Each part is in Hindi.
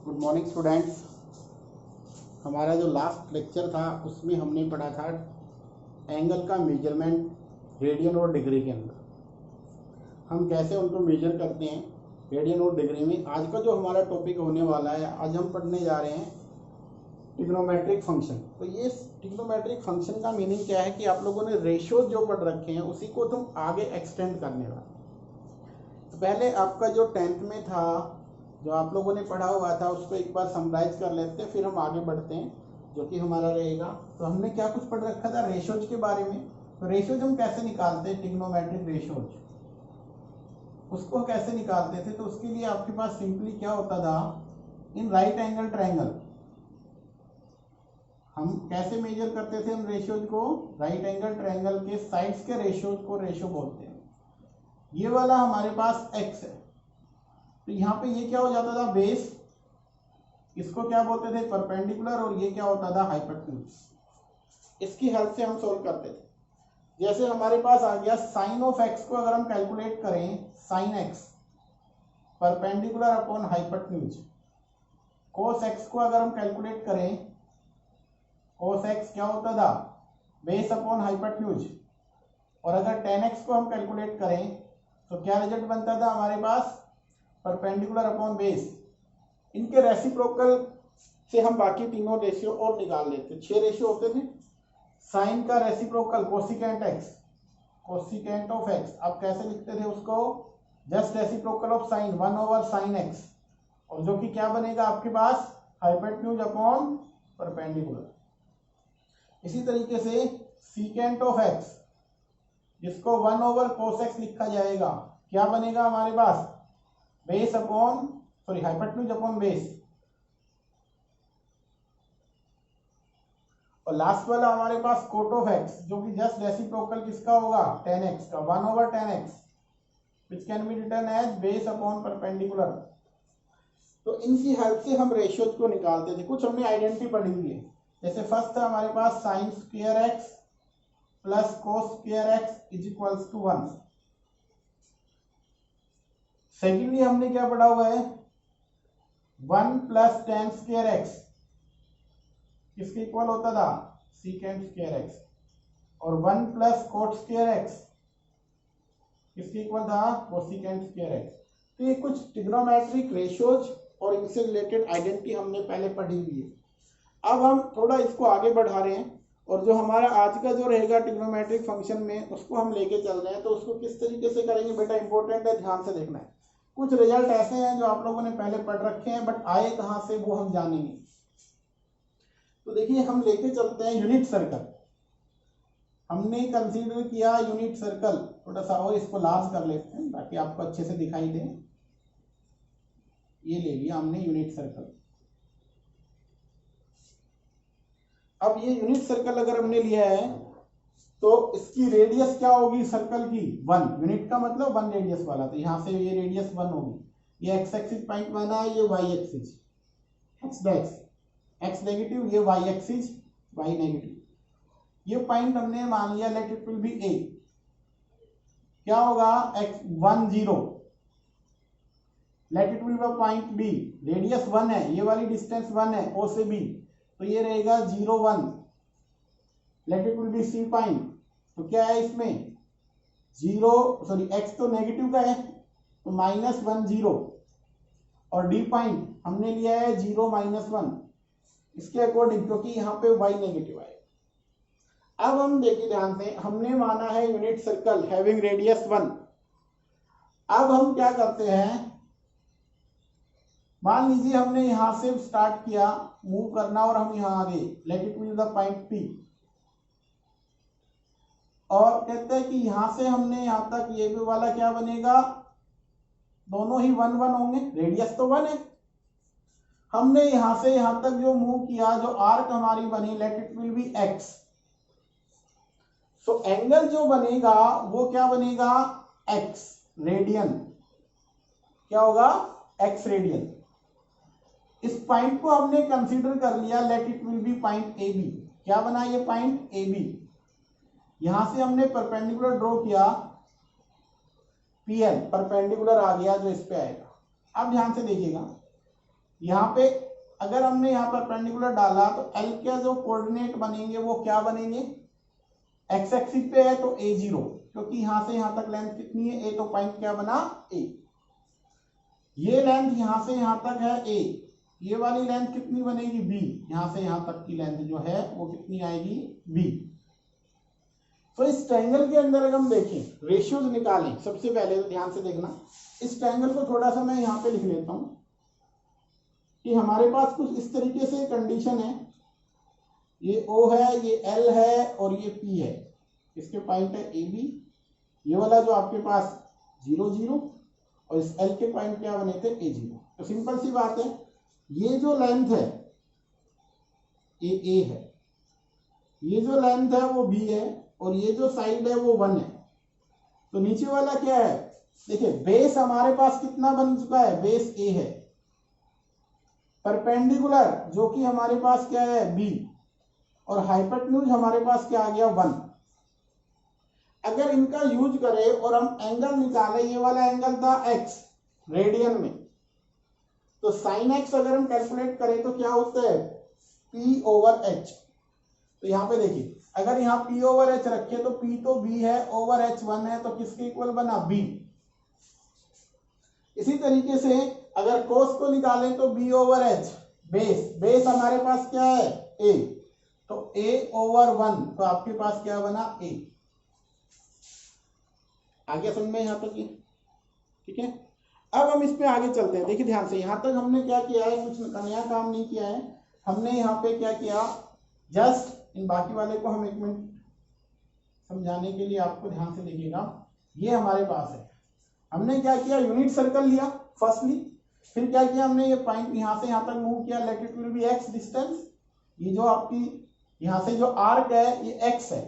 Good morning students. हमारा जो लास्ट लेक्चर था उसमें हमने पढ़ा था एंगल का मेजरमेंट रेडियन और डिग्री के अंदर, हम कैसे उनको मेजर करते हैं रेडियन और डिग्री में। आज का जो हमारा टॉपिक होने वाला है, आज हम पढ़ने जा रहे हैं ट्रिग्नोमेट्रिक फंक्शन। तो ये ट्रिग्नोमेट्रिक फंक्शन का मीनिंग क्या है कि आप लोगों ने रेशियो जो पढ़ रखे हैं उसी को तुम आगे एक्सटेंड करने वाले। तो पहले आपका जो 10th में था, जो आप लोगों ने पढ़ा हुआ था, उसको एक बार समराइज कर लेते हैं, फिर हम आगे बढ़ते हैं जो कि हमारा रहेगा। तो हमने क्या कुछ पढ़ रखा था रेशियोज के बारे में। तो रेशियोज हम कैसे निकालते हैं, ट्रिग्नोमेट्रिक रेशियोज उसको कैसे निकालते थे। तो उसके लिए आपके पास सिंपली क्या होता था, इन राइट एंगल ट्रायंगल हम कैसे मेजर करते थे उन रेशियोज को। राइट एंगल ट्रायंगल के साइड्स के रेशियोज को रेशियो बोलते हैं। ये वाला हमारे पास x है, तो यहाँ पे ये क्या हो जाता था बेस, इसको क्या बोलते थे परपेंडिकुलर, और ये क्या होता था हाइपोटेन्यूज। इसकी हेल्प से हम सोल्व करते थे। जैसे हमारे पास आ गया साइन ऑफ x को अगर हम कैलकुलेट करें, sine x perpendicular upon hypotenuse. Cos x को अगर हम कैलकुलेट करें, कोस x क्या होता था बेस अपॉन हाइपोटेन्यूज। और अगर tan x को हम कैलकुलेट करें तो क्या रिजल्ट बनता था हमारे पास परपेंडिकुलर अपॉन बेस। इनके रेसिप्रोकल से हम बाकी तीनों रेशियो और निकाल लेते। 6 रेशियो होते थे। साइन का reciprocal cosecant x, cosecant of x आप कैसे लिखते थे उसको, just reciprocal of sine 1/sin x, और जो कि क्या बनेगा आपके पास हाइपोटेन्यूज अपॉन परपेंडिकुलर। इसी तरीके से सीकेंट ऑफ x, जिसको 1/cos x लिखा जाएगा, क्या बनेगा हमारे पास base upon hypotenuse upon base. और लास्ट वाला हमारे पास कोट ऑफ x, जो कि जस्ट रेसिप्रोकल किसका होगा tan x का, 1/tan x, which can be written as base upon perpendicular. तो इनकी हेल्प से हम रेशियोज को निकालते थे। कुछ हमने आइडेंटिटी पढ़ी हुई है। जैसे फर्स्ट था हमारे पास sine square x plus cos square x is equals to 1। Secondly हमने क्या पढ़ा हुआ है 1 प्लस tan स्क्वायर x किसके इक्वल होता था सीकेंट स्क्वायर x, और 1 प्लस कोट स्क्वायर x किसके इक्वल था कोसिकेंट स्क्वायर x। तो ये कुछ ट्रिग्नोमेट्रिक रेशियोज और इनसे रिलेटेड आइडेंटिटी हमने पहले पढ़ी हुई है। अब हम थोड़ा इसको आगे बढ़ा रहे हैं, और जो हमारा आज का जो रहेगा ट्रिग्नोमेट्रिक फंक्शन में उसको हम लेके चल रहे हैं। तो उसको किस तरीके से करेंगे बेटा, इंपॉर्टेंट है, ध्यान से देखना है। कुछ रिजल्ट ऐसे हैं जो आप लोगों ने पहले पढ़ रखे हैं, बट आए कहां से वो हम जानेंगे। तो देखिए हम लेके चलते हैं यूनिट सर्कल। हमने कंसीडर किया यूनिट सर्कल, थोड़ा सा और इसको लार्ज कर लेते हैं ताकि आपको अच्छे से दिखाई दे। ये ले लिया हमने यूनिट सर्कल। अब ये यूनिट सर्कल अगर हमने लिया है तो इसकी रेडियस क्या होगी सर्कल की 1। यूनिट का मतलब 1 रेडियस वाला, तो यहां से ये रेडियस 1 होगी। ये एक्स एक्सिस पॉइंट 1 है, ये Y axis X dash X negative, ये वाई एक्सिस वाई नेगेटिव। ये पॉइंट हमने मान लिया let it will be A. क्या होगा x 1 0, let it will be point B, radius 1 है, ये वाली डिस्टेंस 1 है ओ से बी, तो ये रहेगा 0 1, let it will be C point. तो क्या है इसमें x तो नेगेटिव का है तो -1 0, और डी पॉइंट हमने लिया है 0 -1 इसके अकॉर्डिंग, क्योंकि यहाँ पे y नेगेटिव है। अब हम देखिए ध्यान से, हमने माना है यूनिट सर्कल हैविंग रेडियस 1। अब हम क्या करते हैं, मान लीजिए हमने यहां से स्टार्ट किया मूव करना और हम यहां आ गए, late it will the point P, और कहते हैं कि यहां से हमने यहां तक ये भी वाला क्या बनेगा, दोनों ही 1 1 होंगे, रेडियस तो 1 है। हमने यहां से यहां तक जो मूव किया, जो आर्क हमारी बनी, late it will B x। So angle जो बनेगा वो क्या बनेगा x रेडियन, क्या होगा x रेडियन। इस पॉइंट को हमने कंसीडर कर लिया, let it will be point A B. क्या बना ये पॉइंट ए बी, यहां से हमने परपेंडिकुलर ड्रॉ किया, पीएल परपेंडिकुलर आ गया जो इस पे आएगा। अब ध्यान से देखिएगा, यहाँ पे अगर हमने यहाँ परपेंडिकुलर डाला तो एल के जो कोऑर्डिनेट बनेंगे वो क्या बनेंगे, एक्स एक्सिस पे है तो ए जीरो, क्योंकि यहां से यहां तक लेंथ कितनी है ए, तो पॉइंट क्या बना ए। ये लेंथ यहां से यहां तक है ए, ये वाली लेंथ कितनी बनेगी बी, यहां से यहां तक की लेंथ जो है वो कितनी आएगी बी। तो इस ट्रायंगल के अंदर अगर हम देखें रेशियोज निकालें, सबसे पहले तो ध्यान से देखना, इस ट्रायंगल को थोड़ा सा मैं यहाँ पे लिख लेता हूं कि हमारे पास कुछ इस तरीके से कंडीशन है, ये O है, ये L है और ये P है, इसके पॉइंट है ए बी, ये वाला जो आपके पास 0 0 और इस L के पॉइंट क्या बने थे ए जीरो। तो सिंपल सी बात है, ये जो लेंथ है ये A है, ये जो लेंथ है वो B है और ये जो साइड है वो 1 है। तो नीचे वाला क्या है, देखिए बेस हमारे पास कितना बन चुका है, बेस A है, परपेंडिकुलर जो कि हमारे पास क्या है B, और हाइपोटेन्यूज हमारे पास क्या आ गया 1। अगर इनका यूज करें और हम एंगल निकालें, ये वाला एंगल था x रेडियन में, तो साइन x अगर हम कैलकुलेट करें तो क्या होता है p ओवर h। तो यहाँ पे देखिए अगर यहाँ p ओवर h रखे तो p तो b है, ओवर h 1 है, तो किसके इक्वल बना b। इसी तरीके से अगर cos को निकालें तो b ओवर h, बेस हमारे पास क्या है a, तो a ओवर 1, तो आपके पास क्या बना a। आगे समझ में यहां तक ये ठीक है। अब हम इस पे आगे चलते हैं। देखिए ध्यान से, यहां तक हमने क्या किया है, कुछ नया काम नहीं किया है हमने। यहाँ पे क्या किया, जस्ट इन बाकी वाले को हम 1 मिनट समझाने के लिए आपको ध्यान से देखिएगा। ये हमारे पास है, हमने क्या किया, यूनिट सर्कल लिया फर्स्टली, फिर क्या किया हमने, ये पॉइंट यहाँ से यहाँ तक मूव किया, late it will B x distance. ये जो आपकी यहाँ से जो आर्क है ये x है,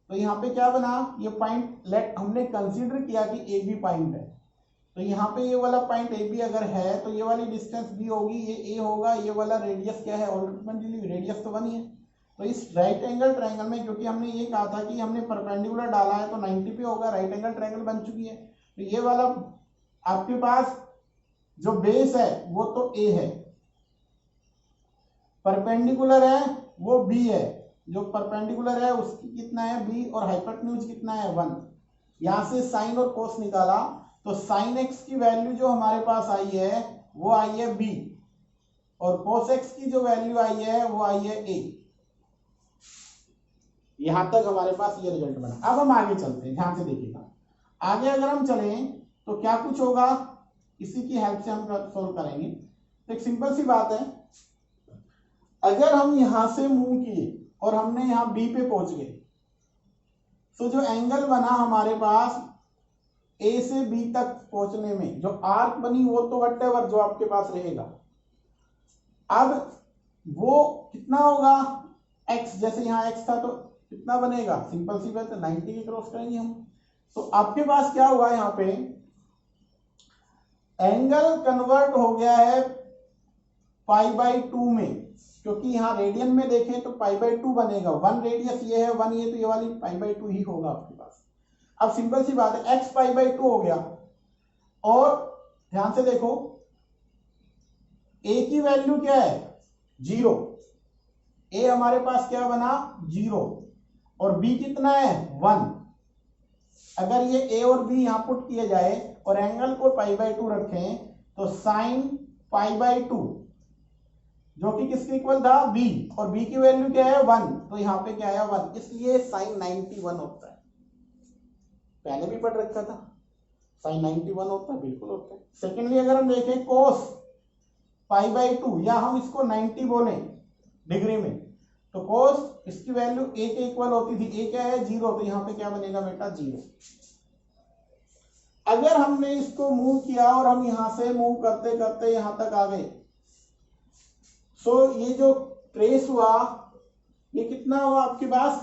तो यहाँ पे क्या बना, ये पॉइंट लेट हमने कंसीडर किया कि ए बी पॉइंट है, तो यहाँ पे ये वाला पॉइंट ए बी अगर है तो ये वाली डिस्टेंस बी होगी, ये ए होगा, ये वाला रेडियस क्या है, ऑलरेडी रेडियस तो 1 ही है। तो इस राइट एंगल ट्रायंगल में, क्योंकि हमने ये कहा था कि हमने परपेंडिकुलर डाला है तो 90 पे होगा, राइट एंगल ट्रायंगल बन चुकी है। तो ये वाला आपके पास जो बेस है वो तो ए है, परपेंडिकुलर है वो बी है, जो परपेंडिकुलर है उसकी कितना है b, और हाइपोटेन्यूज कितना है 1। यहां से साइन और कोस निकाला तो साइन x की वैल्यू जो हमारे पास आई है वो आई है b, और कोस x की जो वैल्यू आई है वो आई है a। यहां तक हमारे पास ये रिजल्ट बना। अब हम आगे चलते हैं, ध्यान से देखिएगा। आगे अगर हम चलें तो क्या कुछ होगा, इसी की हेल्प से हम सोल्व करेंगे। तो एक सिंपल सी बात है, अगर हम यहां से मूव किए और हमने यहां बी पे पहुंच गए, तो जो एंगल बना हमारे पास ए से बी तक पहुंचने में जो आर्क बनी वो तो व्हाटएवर जो आपके पास रहेगा, अब वो कितना होगा x, जैसे यहां x था तो कितना बनेगा, सिंपल सी बात है 90 की क्रॉस करेंगे हम। तो आपके पास क्या हुआ, यहाँ पे एंगल कन्वर्ट हो गया है π/2 में, क्योंकि यहाँ रेडियन में देखें तो π/2 बनेगा, 1 रेडियस ये है 1 ये, तो ये वाली π/2 ही होगा आपके पास। अब सिंपल सी बात है x π/2 हो गया, और ध्यान से देखो a की वैल्यू क्या है 0, a हमारे पास क्या बना 0, और b कितना है 1। अगर ये a और b यहां पुट किए जाए और एंगल को π/2 रखें तो साइन π/2 जो कि किसके इक्वल था b, और b की वैल्यू क्या है 1, तो यहाँ पे क्या है 1, इसलिए साइन 91 होता है। पहले भी पढ़ रखा था, साइन 91 होता है, बिल्कुल होता है। सेकेंडली अगर हम देखें कोस π/2, या हम इसको 90 बोलें डिग्री में, तो कोस इसकी वैल्यू a के इक्वल होती थी, a क्या है 0, तो यहाँ पे क्या बनेगा बेटा 0। अगर हमने इसको मूव किया और हम यहां से मूव करते करते यहां तक आ गए, सो ये जो ट्रेस हुआ ये कितना हुआ आपके पास,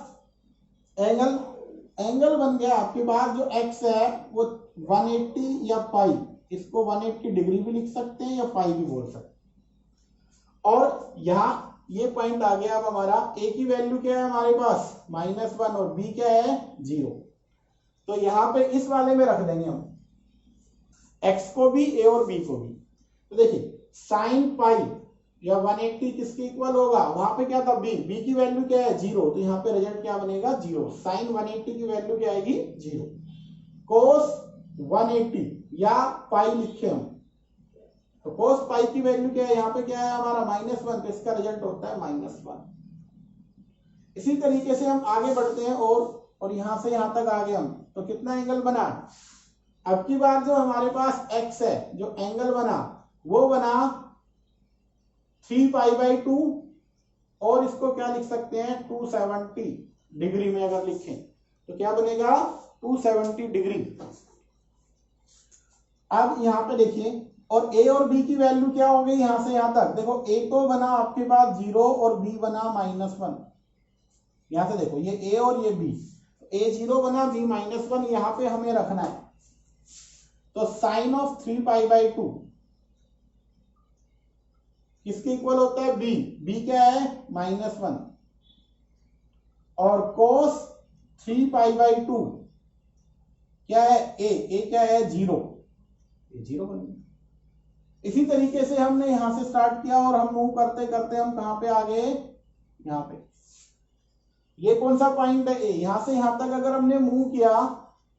एंगल बन गया आपके पास जो x है वो 180 या पाई, इसको 180 डिग्री भी लिख सकते हैं या पाई भी बोल सकते हैं। और यहाँ ये पॉइंट आ गया। अब हमारा a की वैल्यू क्या है हमारे पास -1 और b क्या है 0, तो यहाँ पे इस वाले में रख देंगे हम x को भी a और b को भी। तो देखिए साइन पाई या 180 किसके इक्वल होगा, वहां पे क्या था बी, बी की वैल्यू क्या है 0, तो यहाँ पे रिजल्ट क्या बनेगा 0। साइन 180 की वैल्यू क्या आएगी 0। कोस 180 या पाई लिखे हम, तो कोस पाई की वैल्यू क्या है, यहाँ पे क्या है हमारा -1, तो इसका रिजल्ट होता है -1। इसी तरीके से हम आगे बढ़ते हैं और यहां से यहां तक आ गए हम, तो कितना एंगल बना। अब की बार जो हमारे पास x है, जो एंगल बना वो बना 3π/2, और इसको क्या लिख सकते हैं 270 डिग्री में अगर लिखें तो क्या बनेगा 270 डिग्री। अब यहां पे देखिए, और a और b की वैल्यू क्या हो गई यहां से यहां तक, देखो a तो बना आपके पास 0 और b बना -1। यहां से देखो ये a और ये b, a 0 बना b -1, यहां पे हमें रखना है। तो साइन ऑफ 3π/2 किसके इक्वल होता है b, b क्या है -1, और कोस 3π/2 क्या है a क्या है 0, ये 0 बन गया। इसी तरीके से हमने यहां से स्टार्ट किया और हम मूव करते करते हम कहां पे आ गए, यहां पे। ये कौन सा पॉइंट है ए, यहां से यहां तक अगर हमने मूव किया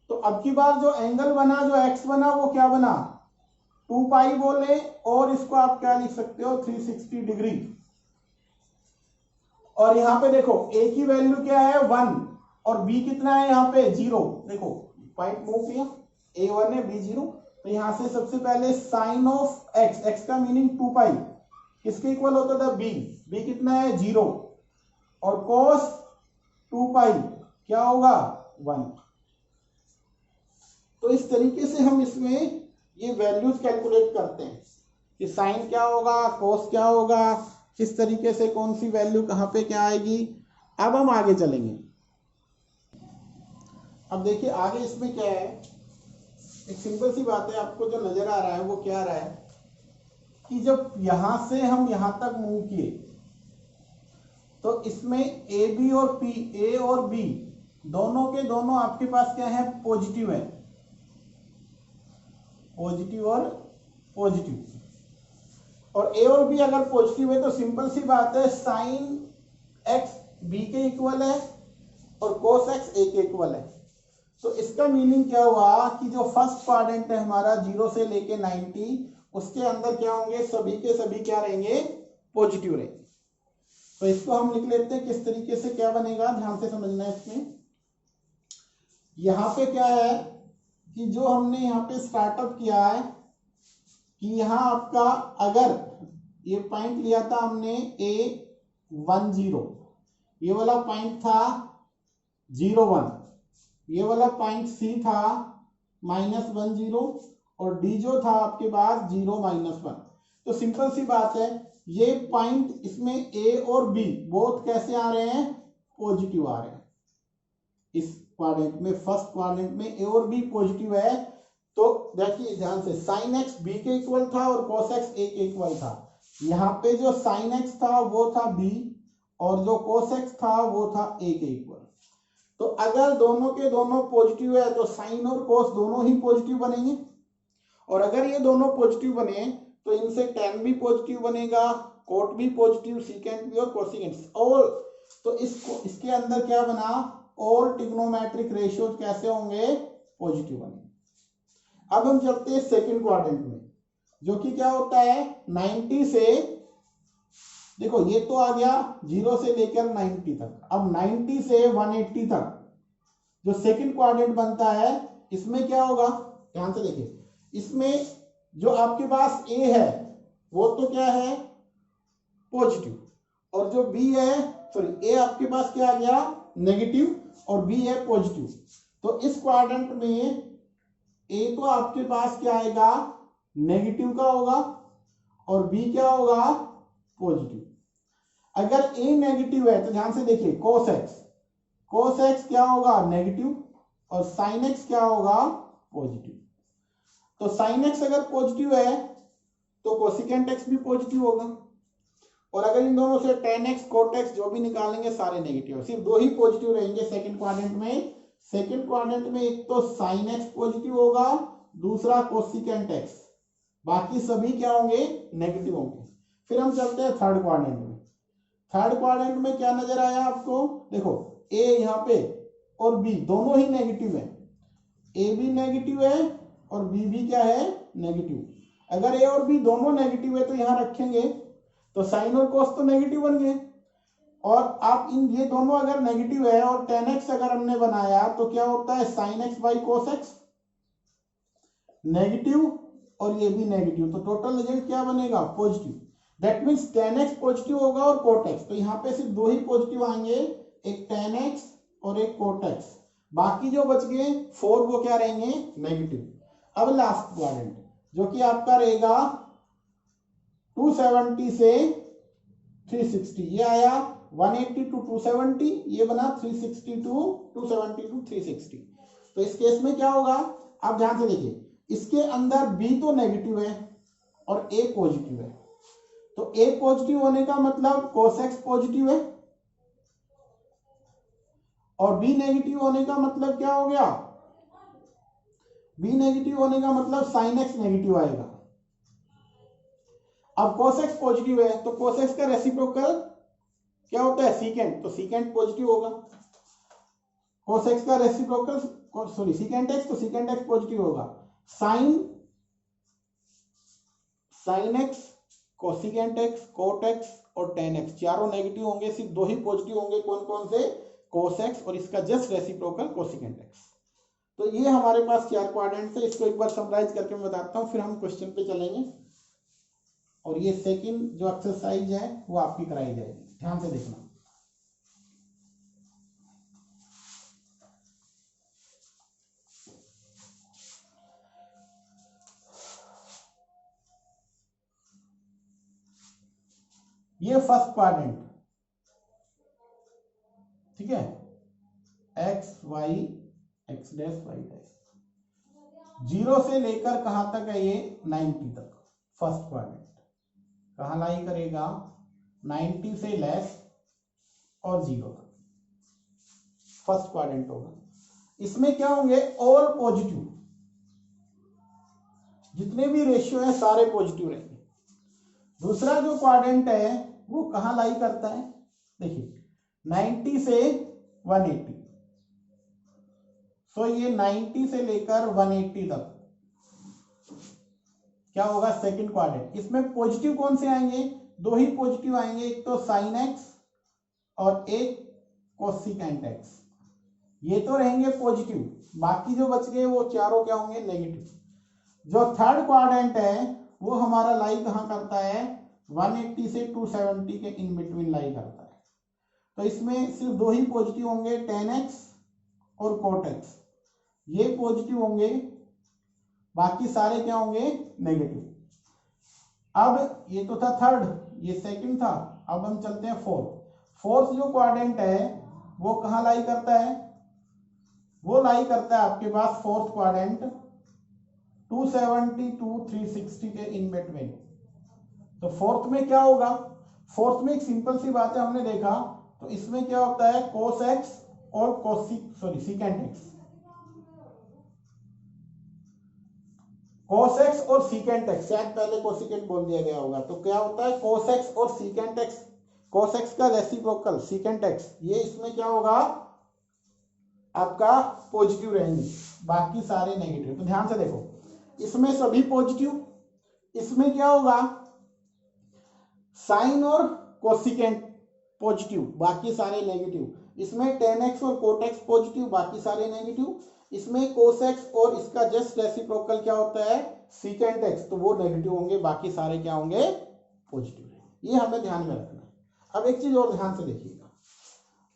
तो अब की बार जो एंगल बना, जो एक्स बना वो क्या बना 2π बोले, और इसको आप क्या लिख सकते हो 360 डिग्री। और यहां पे देखो a की वैल्यू क्या है 1 और b कितना है यहाँ पे 0। देखो पॉइंट मूव किया, a 1 है b 0, तो यहां से सबसे पहले साइन ऑफ x, x का मीनिंग 2π किसके इक्वल होता था b, b कितना है 0, और cos 2π क्या होगा 1। तो इस तरीके से हम इसमें ये वैल्यूज कैलकुलेट करते हैं कि साइन क्या होगा, कोस क्या होगा, किस तरीके से कौन सी वैल्यू कहां पे क्या आएगी। अब हम आगे चलेंगे। अब देखिए आगे इसमें क्या है, एक सिंपल सी बात है, आपको जो नजर आ रहा है वो क्या आ रहा है कि जब यहां से हम यहां तक मूव किए तो इसमें ए बी और पी, ए और बी दोनों के दोनों आपके पास क्या है पॉजिटिव है, पॉजिटिव और पॉजिटिव। और ए और बी अगर पॉजिटिव है तो सिंपल सी बात है साइन एक्स बी के इक्वल है और कोस एक्स ए के इक्वल है। तो इसका मीनिंग क्या हुआ कि जो फर्स्ट क्वाड्रेंट है हमारा 0 से लेके 90, उसके अंदर क्या होंगे सभी के सभी क्या रहेंगे पॉजिटिव रहेंगे। तो इसको हम लिख लेते हैं किस तरीके से क्या बनेगा, ध्यान से समझना है। इसमें यहां पे क्या है कि जो हमने यहाँ पे स्टार्टअप किया है कि यहाँ आपका अगर ये पॉइंट लिया था हमने A10, ये वाला पॉइंट था 01, ये वाला पॉइंट C था -10, और D जो था आपके पास 0 -1। तो सिंपल सी बात है ये पॉइंट इसमें A और B बोथ कैसे आ रहे हैं पॉजिटिव आ रहे हैं। इस क्वाड्रेंट में, फर्स्ट क्वाड्रेंट में ए और बी पॉजिटिव है। तो देखिए ध्यान से साइन एक्स बी के इक्वल था और कॉस एक्स ए के इक्वल था। यहाँ पे जो साइन एक्स था वो था बी और जो कॉस एक्स था वो था ए के इक्वल। तो अगर दोनों के दोनों पॉजिटिव है तो साइन और कॉस दोनों ही पॉजिटिव बनेंगे, और अगर ये दोनों पॉजिटिव बने तो इनसे टेन भी पॉजिटिव बनेगा, कोट भी पॉजिटिव, सीकेंट भी और कोसिकेंट और। तो इसके अंदर क्या बना, और ट्रिग्नोमेट्रिक रेशियोज कैसे होंगे पॉजिटिव बनेंगे। अब हम चलते हैं सेकंड क्वाड्रेंट में, जो कि क्या होता है 90 से, देखो ये तो आ गया 0 से लेकर 90 तक। अब 90 से 180 तक जो सेकंड क्वाड्रेंट बनता है इसमें क्या होगा, ध्यान से देखिए, इसमें जो आपके पास ए है वो तो क्या है पॉजिटिव, और जो बी है, सॉरी ए आपके पास क्या आ गया नेगेटिव और बी है पॉजिटिव। तो इस क्वाड्रेंट में ए तो आपके पास क्या आएगा नेगेटिव का होगा और बी क्या होगा पॉजिटिव। अगर ए नेगेटिव है तो ध्यान से देखिए कोस एक्स क्या होगा नेगेटिव और साइन एक्स क्या होगा पॉजिटिव। तो साइन एक्स अगर पॉजिटिव है तो कोसिकेंट एक्स भी पॉजिटिव होगा, और अगर इन दोनों से tan x cot x जो भी निकालेंगे सारे नेगेटिव, सिर्फ दो ही पॉजिटिव रहेंगे सेकंड क्वाड्रेंट में। सेकंड क्वाड्रेंट में एक तो sin x पॉजिटिव होगा, दूसरा कोसिकेंट x। बाकी सभी क्या होंगे, नेगेटिव होंगे। फिर हम चलते हैं थर्ड क्वाड्रेंट में। थर्ड क्वाड्रेंट में क्या नजर आया आपको, देखो ए यहाँ पे और बी दोनों ही नेगेटिव है, ए भी नेगेटिव है और बी भी क्या है, नेगेटिव। अगर ए और बी दोनों नेगेटिव है तो यहां रखेंगे तो साइन और कोस तो नेगेटिव बन गए। और आप इन ये दोनों अगर नेगेटिव है और tan x अगर हमने बनाया तो क्या होता है, sine x by cos x negative और ये भी नेगेटिव, तो टोटल रिजल्ट क्या बनेगा, positive. That means tan x positive होगा और cot x, तो यहाँ पे सिर्फ दो ही पॉजिटिव आएंगे, एक tan x और एक cot x। बाकी जो बच गए 4 वो क्या रहेंगे, नेगेटिव। अब लास्ट क्वाड्रेंट जो कि आपका रहेगा 270 से 360, ये आया 180 टू 270, ये बना 360 टू 270 टू 360। तो इस केस में क्या होगा, आप ध्यान से देखिए, इसके अंदर बी तो नेगेटिव है और ए पॉजिटिव है, तो ए पॉजिटिव होने का मतलब cos x पॉजिटिव है और बी नेगेटिव होने का मतलब क्या हो गया, बी नेगेटिव होने का मतलब साइन एक्स नेगेटिव आएगा। अब cos x पॉजिटिव है तो cos x का रेसिप्रोकल क्या होता है, सीकेंट, तो सीकेंट पॉजिटिव होगा। cos x का रेसिप्रोकल सॉरी सीकेंट x, तो सीकेंट x पॉजिटिव होगा। Sine x, cosecant x, cot x और tan x चारों नेगेटिव होंगे, सिर्फ दो ही पॉजिटिव होंगे, कौन कौन से, cos x और इसका जस्ट रेसिप्रोकल कोसिकेंट x। तो ये हमारे पास चार क्वाड्रेंट्स है, इसको एक बार समराइज करके मैं बताता हूँ, फिर हम क्वेश्चन पे चलेंगे। और ये सेकंड जो एक्सरसाइज है वो आपकी कराई जाएगी, ध्यान से देखना। ये फर्स्ट क्वाड्रेंट, ठीक है, X Y X dash Y dash, 0 से लेकर कहां तक है, ये 90 तक। फर्स्ट क्वाड्रेंट कहां लाई करेगा, 90 से लेस और 0 तक फर्स्ट क्वाड्रेंट होगा। इसमें क्या होंगे, ऑल पॉजिटिव, जितने भी रेशियो है सारे पॉजिटिव रहेंगे। दूसरा जो क्वाड्रेंट है वो कहां लाई करता है, देखिए 90 से 180, सो ये 90 से लेकर 180 तक क्या होगा, सेकंड क्वाड्रेंट। इसमें पॉजिटिव कौन से आएंगे, दो ही पॉजिटिव आएंगे, एक तो साइन एक्स और एक कोसिकेंट एक्स, ये तो रहेंगे पॉजिटिव। बाकी जो बच गए वो चारों क्या होंगे, नेगेटिव। जो थर्ड क्वाड्रेंट है वो हमारा लाई कहां करता है, 180 से 270 के इन बिटवीन लाई करता है। तो इसमें सिर्फ दो ही पॉजिटिव होंगे, tan x और cot x, ये पॉजिटिव होंगे, बाकी सारे क्या होंगे, नेगेटिव। अब ये तो था थर्ड, ये सेकंड था, अब हम चलते हैं फोर्थ। फोर्थ जो क्वाड्रेंट है वो कहां लाई करता है, वो लाई करता है आपके पास फोर्थ क्वाड्रेंट 270 टू 360 के इन बिटवीन। तो फोर्थ में क्या होगा, फोर्थ में एक सिंपल सी बात है, हमने देखा, तो इसमें क्या होता है, cos x और सीकेंट x, cos x और सीकेंट x, शायद पहले कोसिकेंट बोल दिया गया होगा, तो क्या होता है cos x और सीकेंट x, cos x का रेसिप्रोकल सीकेंट x, ये इसमें क्या होगा, आपका पॉजिटिव रहेंगे, बाकी सारे नेगेटिव। तो ध्यान से देखो, इसमें सभी पॉजिटिव, इसमें क्या होगा, साइन और कोसिकेंट पॉजिटिव, बाकी सारे नेगेटिव। इसमें tan x और cot x पॉजिटिव, बाकी सारे नेगेटिव। इसमें cos x और इसका जस्ट रेसिप्रोकल क्या होता है, सीकेंट x, तो वो नेगेटिव होंगे, बाकी सारे क्या होंगे, पॉजिटिव। ये हमें ध्यान में रखना है। अब एक चीज और ध्यान से देखिएगा,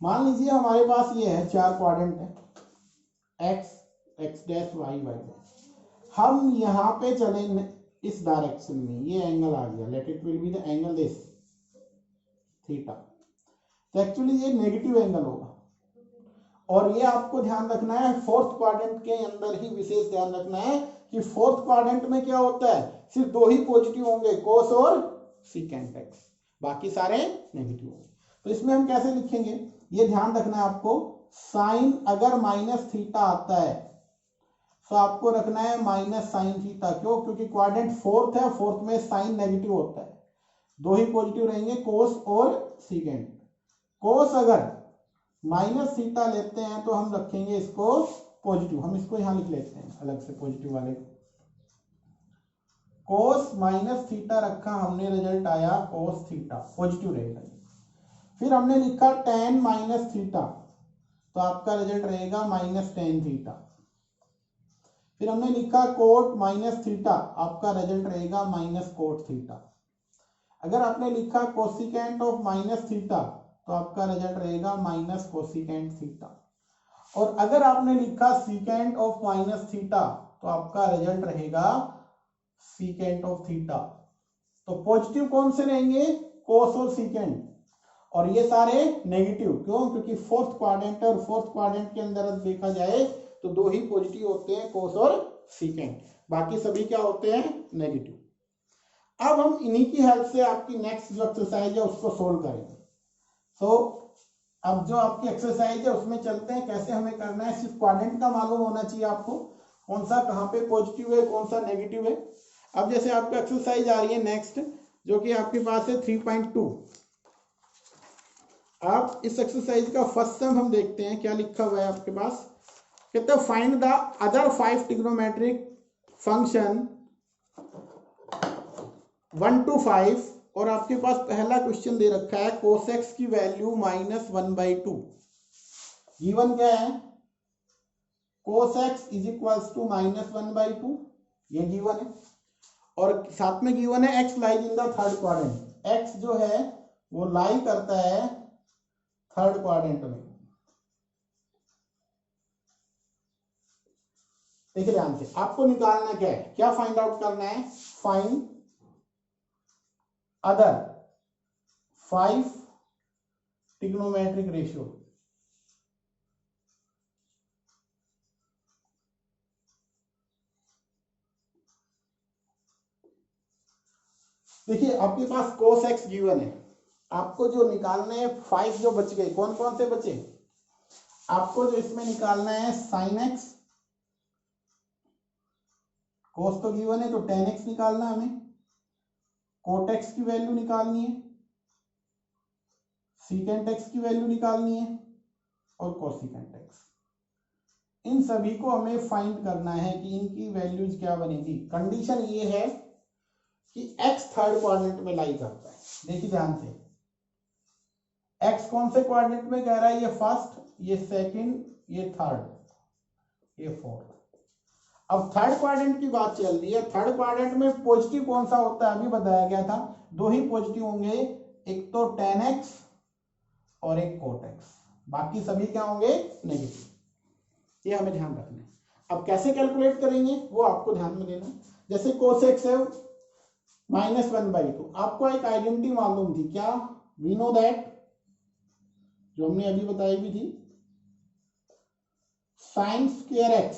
मान लीजिए हमारे पास ये है चार क्वाड्रेंट है, x x dash y y dash, हम यहाँ पे चले इस डायरेक्शन में, ये एंगल आ गया, late it will be the angle this theta, तो एक्चुअली ये नेगेटिव एंगल होगा। और ये आपको ध्यान रखना है, फोर्थ क्वाड्रेंट के अंदर ही विशेष ध्यान रखना है कि फोर्थ क्वाड्रेंट में क्या होता है, सिर्फ दो ही पॉजिटिव होंगे, कोस और सीकेंट एक्स, बाकी सारे नेगेटिव होंगे। तो इसमें हम कैसे लिखेंगे, ये ध्यान रखना है आपको, साइन अगर माइनस थीटा आता है, सो आपको रखना है माइनस साइन थीटा। क्यों? क्योंकि क्वाड्रेंट फोर्थ है, फोर्थ में साइन नेगेटिव होता है, दो ही पॉजिटिव रहेंगे, कोस और सीकेंट। कोस अगर माइनस थीटा लेते हैं तो हम रखेंगे इसको पॉजिटिव, हम इसको यहां लिख लेते हैं अलग से पॉजिटिव वाले को। कोस माइनस थीटा रखा हमने, रिजल्ट आया कोस थीटा, पॉजिटिव रहेगा। फिर हमने लिखा टेन माइनस थीटा, तो आपका रिजल्ट रहेगा माइनस टेन थीटा। फिर हमने लिखा कोट माइनस थीटा, आपका रिजल्ट रहेगा माइनस कोट थीटा। अगर आपने लिखा कोसिकेंट ऑफ माइनस थीटा, तो आपका रिजल्ट रहेगा माइनस कोसिकेंट थीटा। और अगर आपने लिखा सीकेंट ऑफ माइनस थीटा, तो आपका रिजल्ट रहेगा सीकेंट ऑफ थीटा। तो पॉजिटिव कौन से रहेंगे? कोस और सीकेंट, और ये सारे नेगेटिव। क्यों? क्योंकि फोर्थ क्वाड्रेंट है, और फोर्थ क्वाड्रेंट के अंदर देखा जाए तो दो ही पॉजिटिव होते हैं, कोस और सीकेंट, बाकी सभी क्या होते हैं? नेगेटिव। अब हम इन्हीं की हेल्प से आपकी नेक्स्ट जो एक्सरसाइज है उसको सोल्व करेंगे। अब जो आपकी एक्सरसाइज है उसमें चलते हैं, कैसे हमें करना है। सिर्फ क्वाड्रेंट का मालूम होना चाहिए आपको, कौन सा कहाँ पे पॉजिटिव है, कौन सा नेगेटिव है। अब जैसे आपको एक्सरसाइज आ रही है नेक्स्ट, जो कि आपके पास है 3.2। आप इस एक्सरसाइज का फर्स्ट सम हम देखते हैं, क्या लिखा हुआ है आपके पास। कहते हैं find the other 5 trigonometric function 1 to 5, और आपके पास पहला क्वेश्चन दे रखा है cos x की वैल्यू -1/2। गिवन क्या है? cos x is equals to -1/2, ये गिवन है। और साथ में गिवन है x lies in the third quadrant. x जो है वो लाई करता है थर्ड क्वाड्रेंट में। देखिए ध्यान से, आपको निकालना क्या है, क्या फाइंड आउट करना है? Find other 5 trigonometric ratio. देखिए आपके पास cos x गिवन है, आपको जो निकालने हैं 5 जो बच गए, कौन कौन से बचे? आपको जो इसमें निकालना है sin x, cos तो गिवन है तो tan x निकालना है हमें, cot x की वैल्यू निकालनी है, secant x की वैल्यू निकालनी है, और cosecant x। इन सभी को हमें फाइंड करना है कि इनकी वैल्यूज क्या बनेगी। कंडीशन ये है कि x थर्ड क्वाड्रेंट में लाई करता है। देखिए ध्यान से, x कौन से क्वाड्रेंट में कह रहा है? ये फर्स्ट, ये सेकंड, ये थर्ड, ये फोर्थ। अब थर्ड क्वाड्रेंट की बात चल रही है। थर्ड क्वाड्रेंट में पॉजिटिव कौन सा होता है? अभी बताया गया था, दो ही पॉजिटिव होंगे, एक तो tan x और एक cot x, बाकी सभी क्या होंगे? नेगेटिव। ये हमें ध्यान रखना है। अब कैसे कैलकुलेट करेंगे वो आपको ध्यान में देना। जैसे cos x है -1/2, आपको एक आइडेंटिटी मालूम थी, क्या? वी नो दैट, जो हमने अभी बताई भी थी, sin square x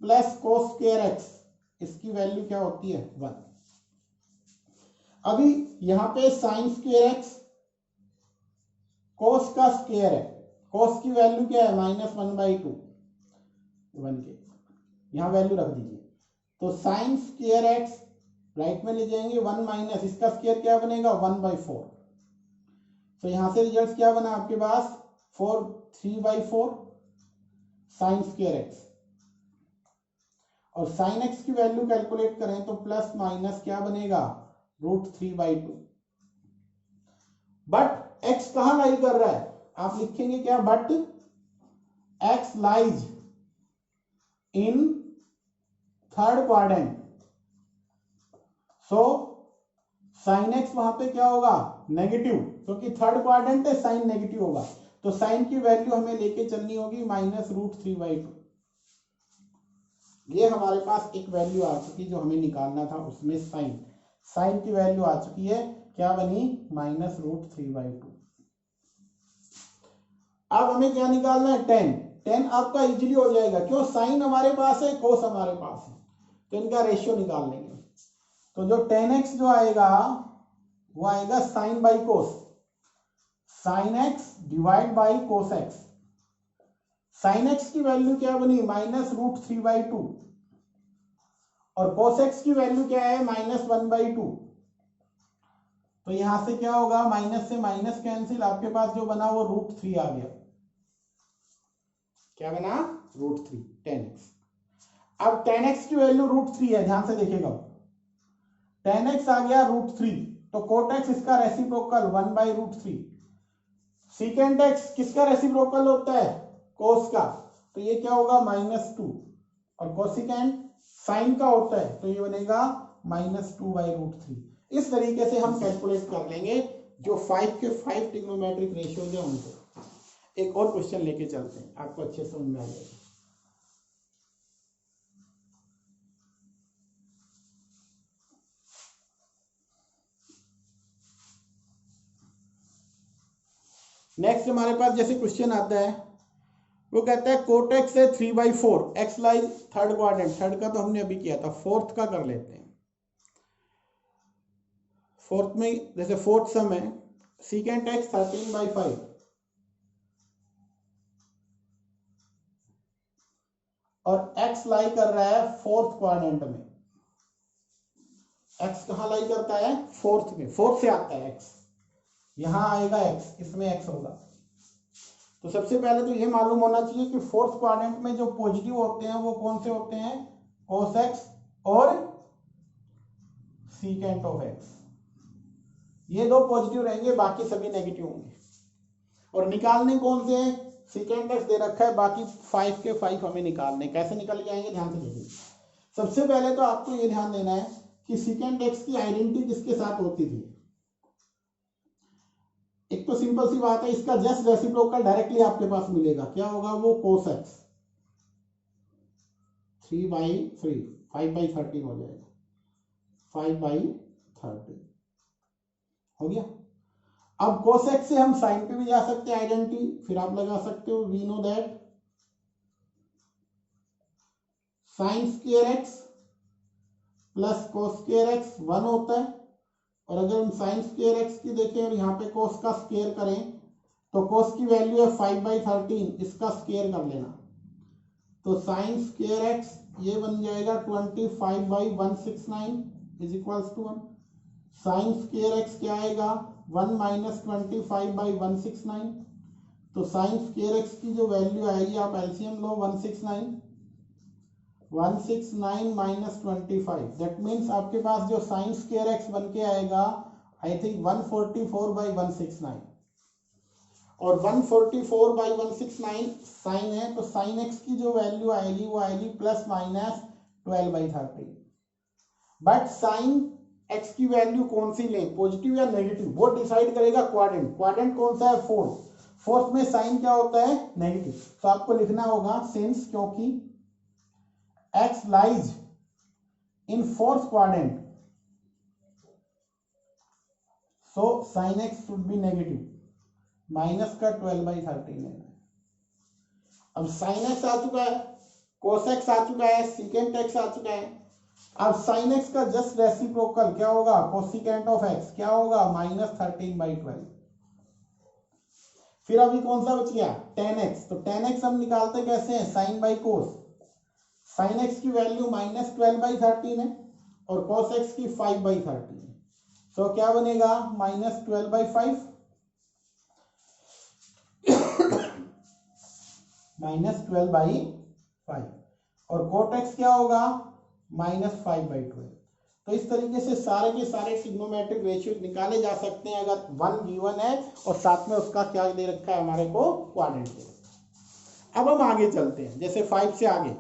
plus cos square x, इसकी वैल्यू क्या होती है? 1। अभी यहां पे sin स्क्वायर x cos का स्क्वायर है, cos की वैल्यू क्या है? -1/2, 1 के यहां वैल्यू रख दीजिए। तो sin स्क्वायर x राइट में ले जाएंगे, 1 माइनस इसका स्क्वायर क्या बनेगा? 1/4। तो यहां से रिजल्ट क्या बना आपके पास? 3/4 sin स्क्वायर x। और sin x की वैल्यू कैलकुलेट करें तो प्लस माइनस क्या बनेगा? √3/2। बट x कहां लाई कर रहा है? आप लिखेंगे क्या? But x lies in third quadrant, so sin x वहां पे क्या होगा? नेगेटिव, क्योंकि थर्ड क्वाड्रेंट है, साइन नेगेटिव होगा। तो साइन की वैल्यू हमें लेके चलनी होगी -√3/2। ये हमारे पास एक वैल्यू आ चुकी जो हमें निकालना था, उसमें साइन की वैल्यू आ चुकी है, क्या बनी? -√3/2। अब हमें क्या निकालना है? tan आपका इजीली हो जाएगा, क्यों? साइन हमारे पास है, कोस हमारे पास है, तो इनका रेशियो निकाल लेंगे। तो जो tan x जो आएगा वो आएगा sine by cos, sine x divide by cos x। Sine x की वैल्यू क्या बनी? -√3/2, और cos x की वैल्यू क्या है -1/2। तो यहां से क्या होगा, माइनस से माइनस कैंसिल, आपके पास जो बना वो √3 आ गया। क्या बना, √3 10x। अब 10x की वैल्यू √3 है, ध्यान से देखिएगा, 10x आ गया √3, तो cot x इसका रेसिप्रोकल 1/√3। secant x किसका रेसिप्रोकल होता है, cos का, तो ये क्या होगा -2, और cosecant sin का होता है, तो ये बनेगा -2/√3। इस तरीके से हम कैलकुलेट कर लेंगे जो 5 के 5 ट्रिग्नोमेट्रिक रेशियोज है उनको। एक और क्वेश्चन लेके चलते हैं, आपको अच्छे समझ में आ जाएगा। नेक्स्ट हमारे पास जैसे क्वेश्चन आता है, वो कहता है कोट एक्स है 3/4, x lies third quadrant, third का तो हमने अभी किया था, फोर्थ का कर लेते हैं। फोर्थ में जैसे फोर्थ सम है, सीकेंट एक्स 13/5, और एक्स लाई कर रहा है फोर्थ क्वाड्रेंट में। एक्स कहाँ लाई करता है, फोर्थ में, फोर्थ से आता है एक्स, यहां आएगा एक्स, इसमें एक्स होगा। तो सबसे पहले तो ये मालूम होना चाहिए कि फोर्थ क्वाड्रेंट में जो पॉजिटिव होते हैं वो कौन से होते हैं, cos x और सीकेंट ऑफ x, ये दो पॉजिटिव रहेंगे, बाकी सभी नेगेटिव होंगे। और निकालने कौन से हैं, सीकेंट x दे रखा है, बाकी 5 के 5 हमें निकालने, कैसे निकल के आएंगे ध्यान से देखिए। सबसे पहले तो आपको ये ध्यान देना है कि सीकेंट x की आइडेंटिटी किसके साथ होती थी। एक तो सिंपल सी बात है, इसका जस्ट रेसिप्रोकल डायरेक्टली आपके पास मिलेगा, क्या होगा वो cos x 3/3, 5/13 हो जाएगा, 5/13 हो गया। अब cos x से हम साइन पे भी जा सकते हैं आइडेंटिटी, फिर आप लगा सकते हो, we know that sine square x plus cos square x 1 होता है, और अगर हम साइन स्क्वायर x की देखें और यहाँ पे cos का स्क्वायर करें, तो cos की वैल्यू है 5/13, इसका स्क्वायर कर लेना, तो साइन स्क्वायर x ये बन जाएगा 25/169 is equals to 1। Sine square x क्या आएगा, 1 - 25/169, तो साइन स्क्वायर x की जो वैल्यू आएगी, आप एलसीएम लो, 169 - 25, दैट मीन्स आपके पास जो साइन स्क्वायर x बन के आएगा, आई थिंक 144/169, और 144/169 साइन है, तो साइन x की जो वैल्यू आएगी वो आएगी ±12/13। बट साइन x की वैल्यू कौन सी लें, पॉजिटिव या नेगेटिव, वो डिसाइड करेगा क्वाड्रेंट। क्वाड्रेंट कौन सा है, फोर्थ, फोर्थ में साइन क्या होता है, नेगेटिव। तो आपको लिखना होगा सिंस, क्योंकि x lies in fourth quadrant, so sin x should be negative, minus का 12/13 है। अब sin x आ चुका है, cos x आ चुका है, secant x आ चुका है। अब sin x का जस्ट रेसिप्रोकल क्या होगा, cosecant ऑफ x क्या होगा, -13/12। फिर अभी कौन सा बच गया, tan x, तो tan x हम निकालते कैसे हैं, sin by cos, sin x की वैल्यू -12/13 है और cos x की 5/13 है, सो क्या बनेगा, -12/5 -12/5, और cot x क्या होगा, -5/12। तो इस तरीके से सारे के सारे ट्रिग्नोमेट्रिक रेशियो निकाले जा सकते हैं अगर 1 गिवन है और साथ में उसका क्या दे रखा है हमारे को, क्वाड्रेंट दे रखा है। अब हम आगे चलते हैं, जैसे 5 से आगे,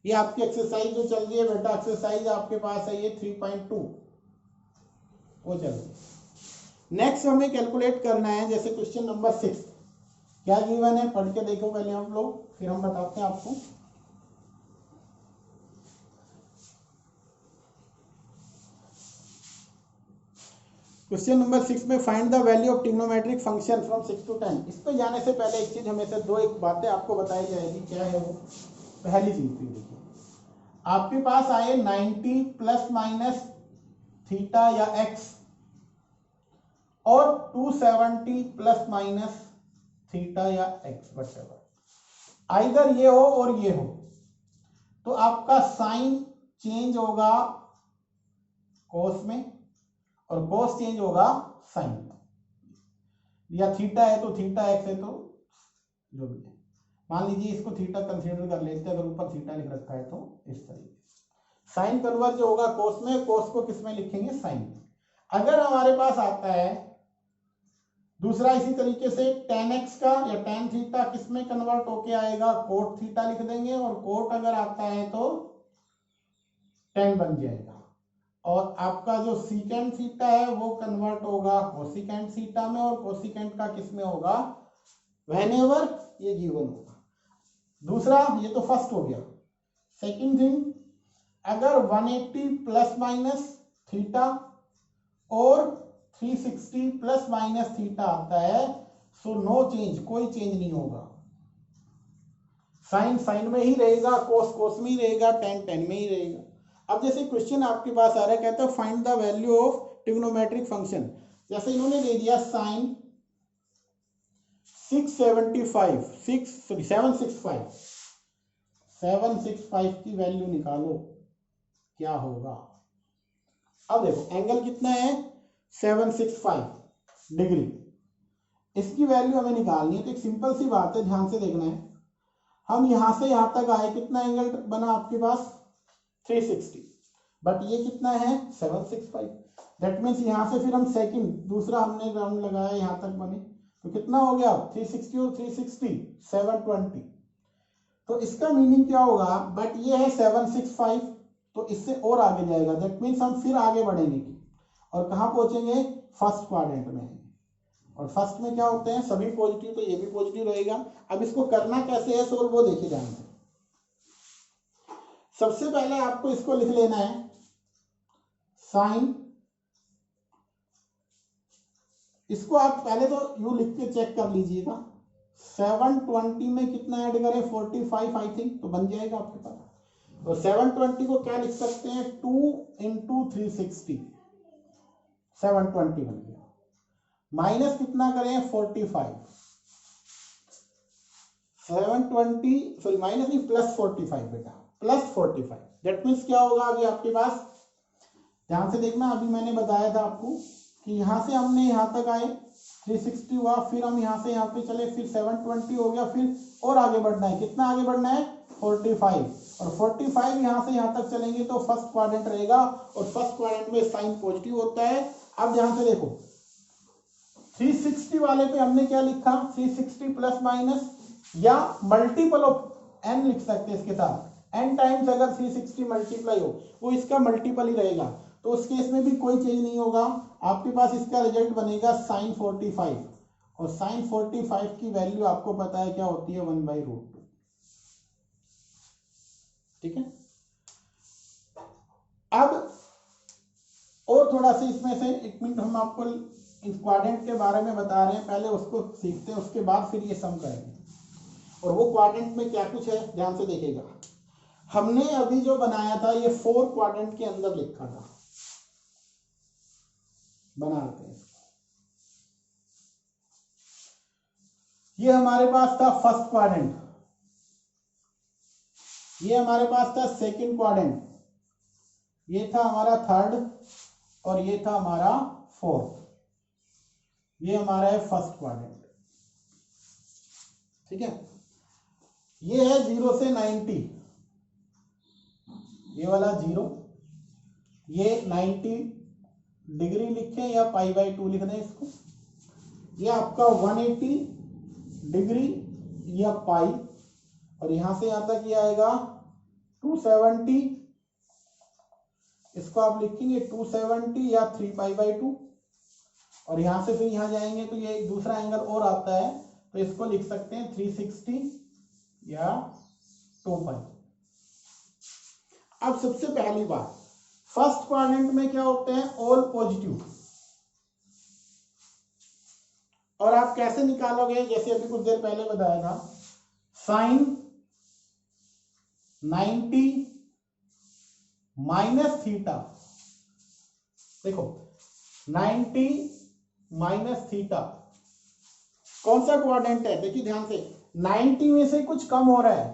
ये आपकी एक्सरसाइज जो चल रही है बेटा, एक्सरसाइज आपके पास है ये 3.2 वो चल रही है। नेक्स्ट हमें कैलकुलेट करना है, जैसे क्वेश्चन नंबर 6 क्या गिवन है, पढ़ के देखो पहले हम लोग, फिर हम बताते हैं आपको। क्वेश्चन नंबर 6 में find the value of trigonometric function from 6 to 10। इस पे जाने से पहले एक चीज हमें से एक बातें आपको बताई जाएगी, क्या है वो, पहली चीज देखिए, आपके पास आए 90 ± थीटा या x और 270 ± थीटा या x, वटएवर, आइदर ये हो और ये हो, तो आपका साइन चेंज होगा कोस में और कोस चेंज होगा साइन में, या थीटा है तो थीटा, एक्स है तो जो भी है, मान लीजिए इसको थीटा कंसीडर कर लेते हैं, अगर ऊपर थीटा लिख रखा है तो इस तरीके से साइन कन्वर्ज होगा कोस में, कोस को किस में लिखेंगे, साइन में। अगर हमारे पास आता है दूसरा इसी तरीके से tan x का या tan थीटा किस में कन्वर्ट होके आएगा, कोट थीटा लिख देंगे, और कोट अगर आता है तो tan बन जाएगा, और आपका जो सीकेंड थीटा है वो कन्वर्ट होगा कोसिकेंड थीटा में, और कोसिकेंड का किस में होगा, व्हेनेवर ये गिवन होगा। दूसरा ये तो फर्स्ट हो गया। सेकंड थिंग, अगर 180 प्लस माइनस थीटा और 360 प्लस माइनस थीटा आता है, सो नो चेंज, कोई चेंज नहीं होगा, साइन साइन में ही रहेगा, कोस कोस में ही रहेगा, टेन टेन में ही रहेगा। अब जैसे क्वेश्चन आपके पास आ रहा है, कहता है find the value of trigonometric function, जैसे इन्होंने दे दिया साइन 765 की वैल्यू निकालो, क्या होगा। अब देखो एंगल कितना है, 765 डिग्री, इसकी वैल्यू हमें निकालनी है। तो एक सिंपल सी बात है, ध्यान से देखना है, हम यहां से यहां तक आए, कितना एंगल बना आपके पास, 360, बट ये कितना है 765, दैट मीन्स यहां से फिर हम सेकंड दूसरा हमने राउंड लगाया यहां तक बने, तो कितना हो गया 360 और 360 720। तो इसका मीनिंग क्या होगा, बट ये है 765, तो इससे और आगे जाएगा, दैट मीन्स हम फिर आगे बढ़ेंगे और कहां पहुंचेंगे, फर्स्ट क्वाड्रेंट में। और फर्स्ट में क्या होते हैं, सभी पॉजिटिव, तो ये भी पॉजिटिव रहेगा। अब इसको करना कैसे है सोल्व, वो देखिए ध्यान से। सबसे पहले आपको इसको लिख लेना है, साइन, इसको आप पहले तो यू लिख के चेक कर लीजिएगा, 720 में कितना ऐड करें, 45 आई थिंक, तो बन जाएगा आपके पास। तो 720 को क्या लिख सकते हैं, 2 इंटू 360, 720 बन गया। माइनस कितना करें, 45, 720 सॉरी माइनस नहीं, प्लस 45 बेटा, प्लस 45, दैट मीन्स क्या होगा अभी आपके पास, ध्यान से देखना, अभी मैंने बताया था आपको कि यहां से हमने यहां तक आए, 360 हुआ, फिर हम यहां से यहां पे चले, फिर 720 हो गया, फिर और आगे बढ़ना है, कितना आगे बढ़ना है, 45, और 45 यहां से यहां तक चलेंगे तो फर्स्ट क्वाड्रेंट रहेगा, और फर्स्ट क्वाड्रेंट में साइन पॉजिटिव होता है। अब ध्यान से देखो, 360 वाले पे हमने क्या लिखा, 360 प्लस माइनस, या मल्टीपल ऑफ n लिख सकते हैं इसके साथ, n टाइम्स अगर 360 मल्टीप्लाई हो, वो इसका मल्टीपल ही रहेगा, तो उस केस में भी कोई चेंज नहीं होगा, आपके पास इसका रिजल्ट बनेगा साइन 45, और साइन 45 की वैल्यू आपको पता है क्या होती है, 1/√2। ठीक है, अब और थोड़ा सा इसमें से 1 मिनट हम आपको इस क्वाड्रेंट के बारे में बता रहे हैं, पहले उसको सीखते हैं, उसके बाद फिर ये सम करेंगे। और वो क्वाड्रेंट में क्या कुछ है ध्यान से देखिएगा, हमने अभी जो बनाया था ये 4 क्वाड्रेंट के अंदर लिखा था, बनाते हैं। ये हमारे पास था फर्स्ट क्वाड्रेंट, ये हमारे पास था सेकंड क्वाड्रेंट, ये था हमारा थर्ड, और ये था हमारा फोर्थ, ये हमारा है फर्स्ट क्वाड्रेंट। ठीक है, ये है 0 से 90, ये वाला 0, ये 90 डिग्री लिखें या π/2 लिख दें इसको, ये आपका 180 डिग्री या पाई, और यहां से यहां तक ये आएगा 270, इसको आप लिखेंगे 270 या 3π/2, और यहां से फिर यहां जाएंगे तो ये एक दूसरा एंगल और आता है, तो इसको लिख सकते हैं 360 या 2π। अब सबसे पहली बात, फर्स्ट क्वाड्रेंट में क्या होते हैं, ऑल पॉजिटिव, और आप कैसे निकालोगे, जैसे अभी कुछ देर पहले बताया था, साइन 90 माइनस थीटा, देखो 90 माइनस थीटा कौन सा क्वाड्रेंट है, देखिए ध्यान से, 90 में से कुछ कम हो रहा है,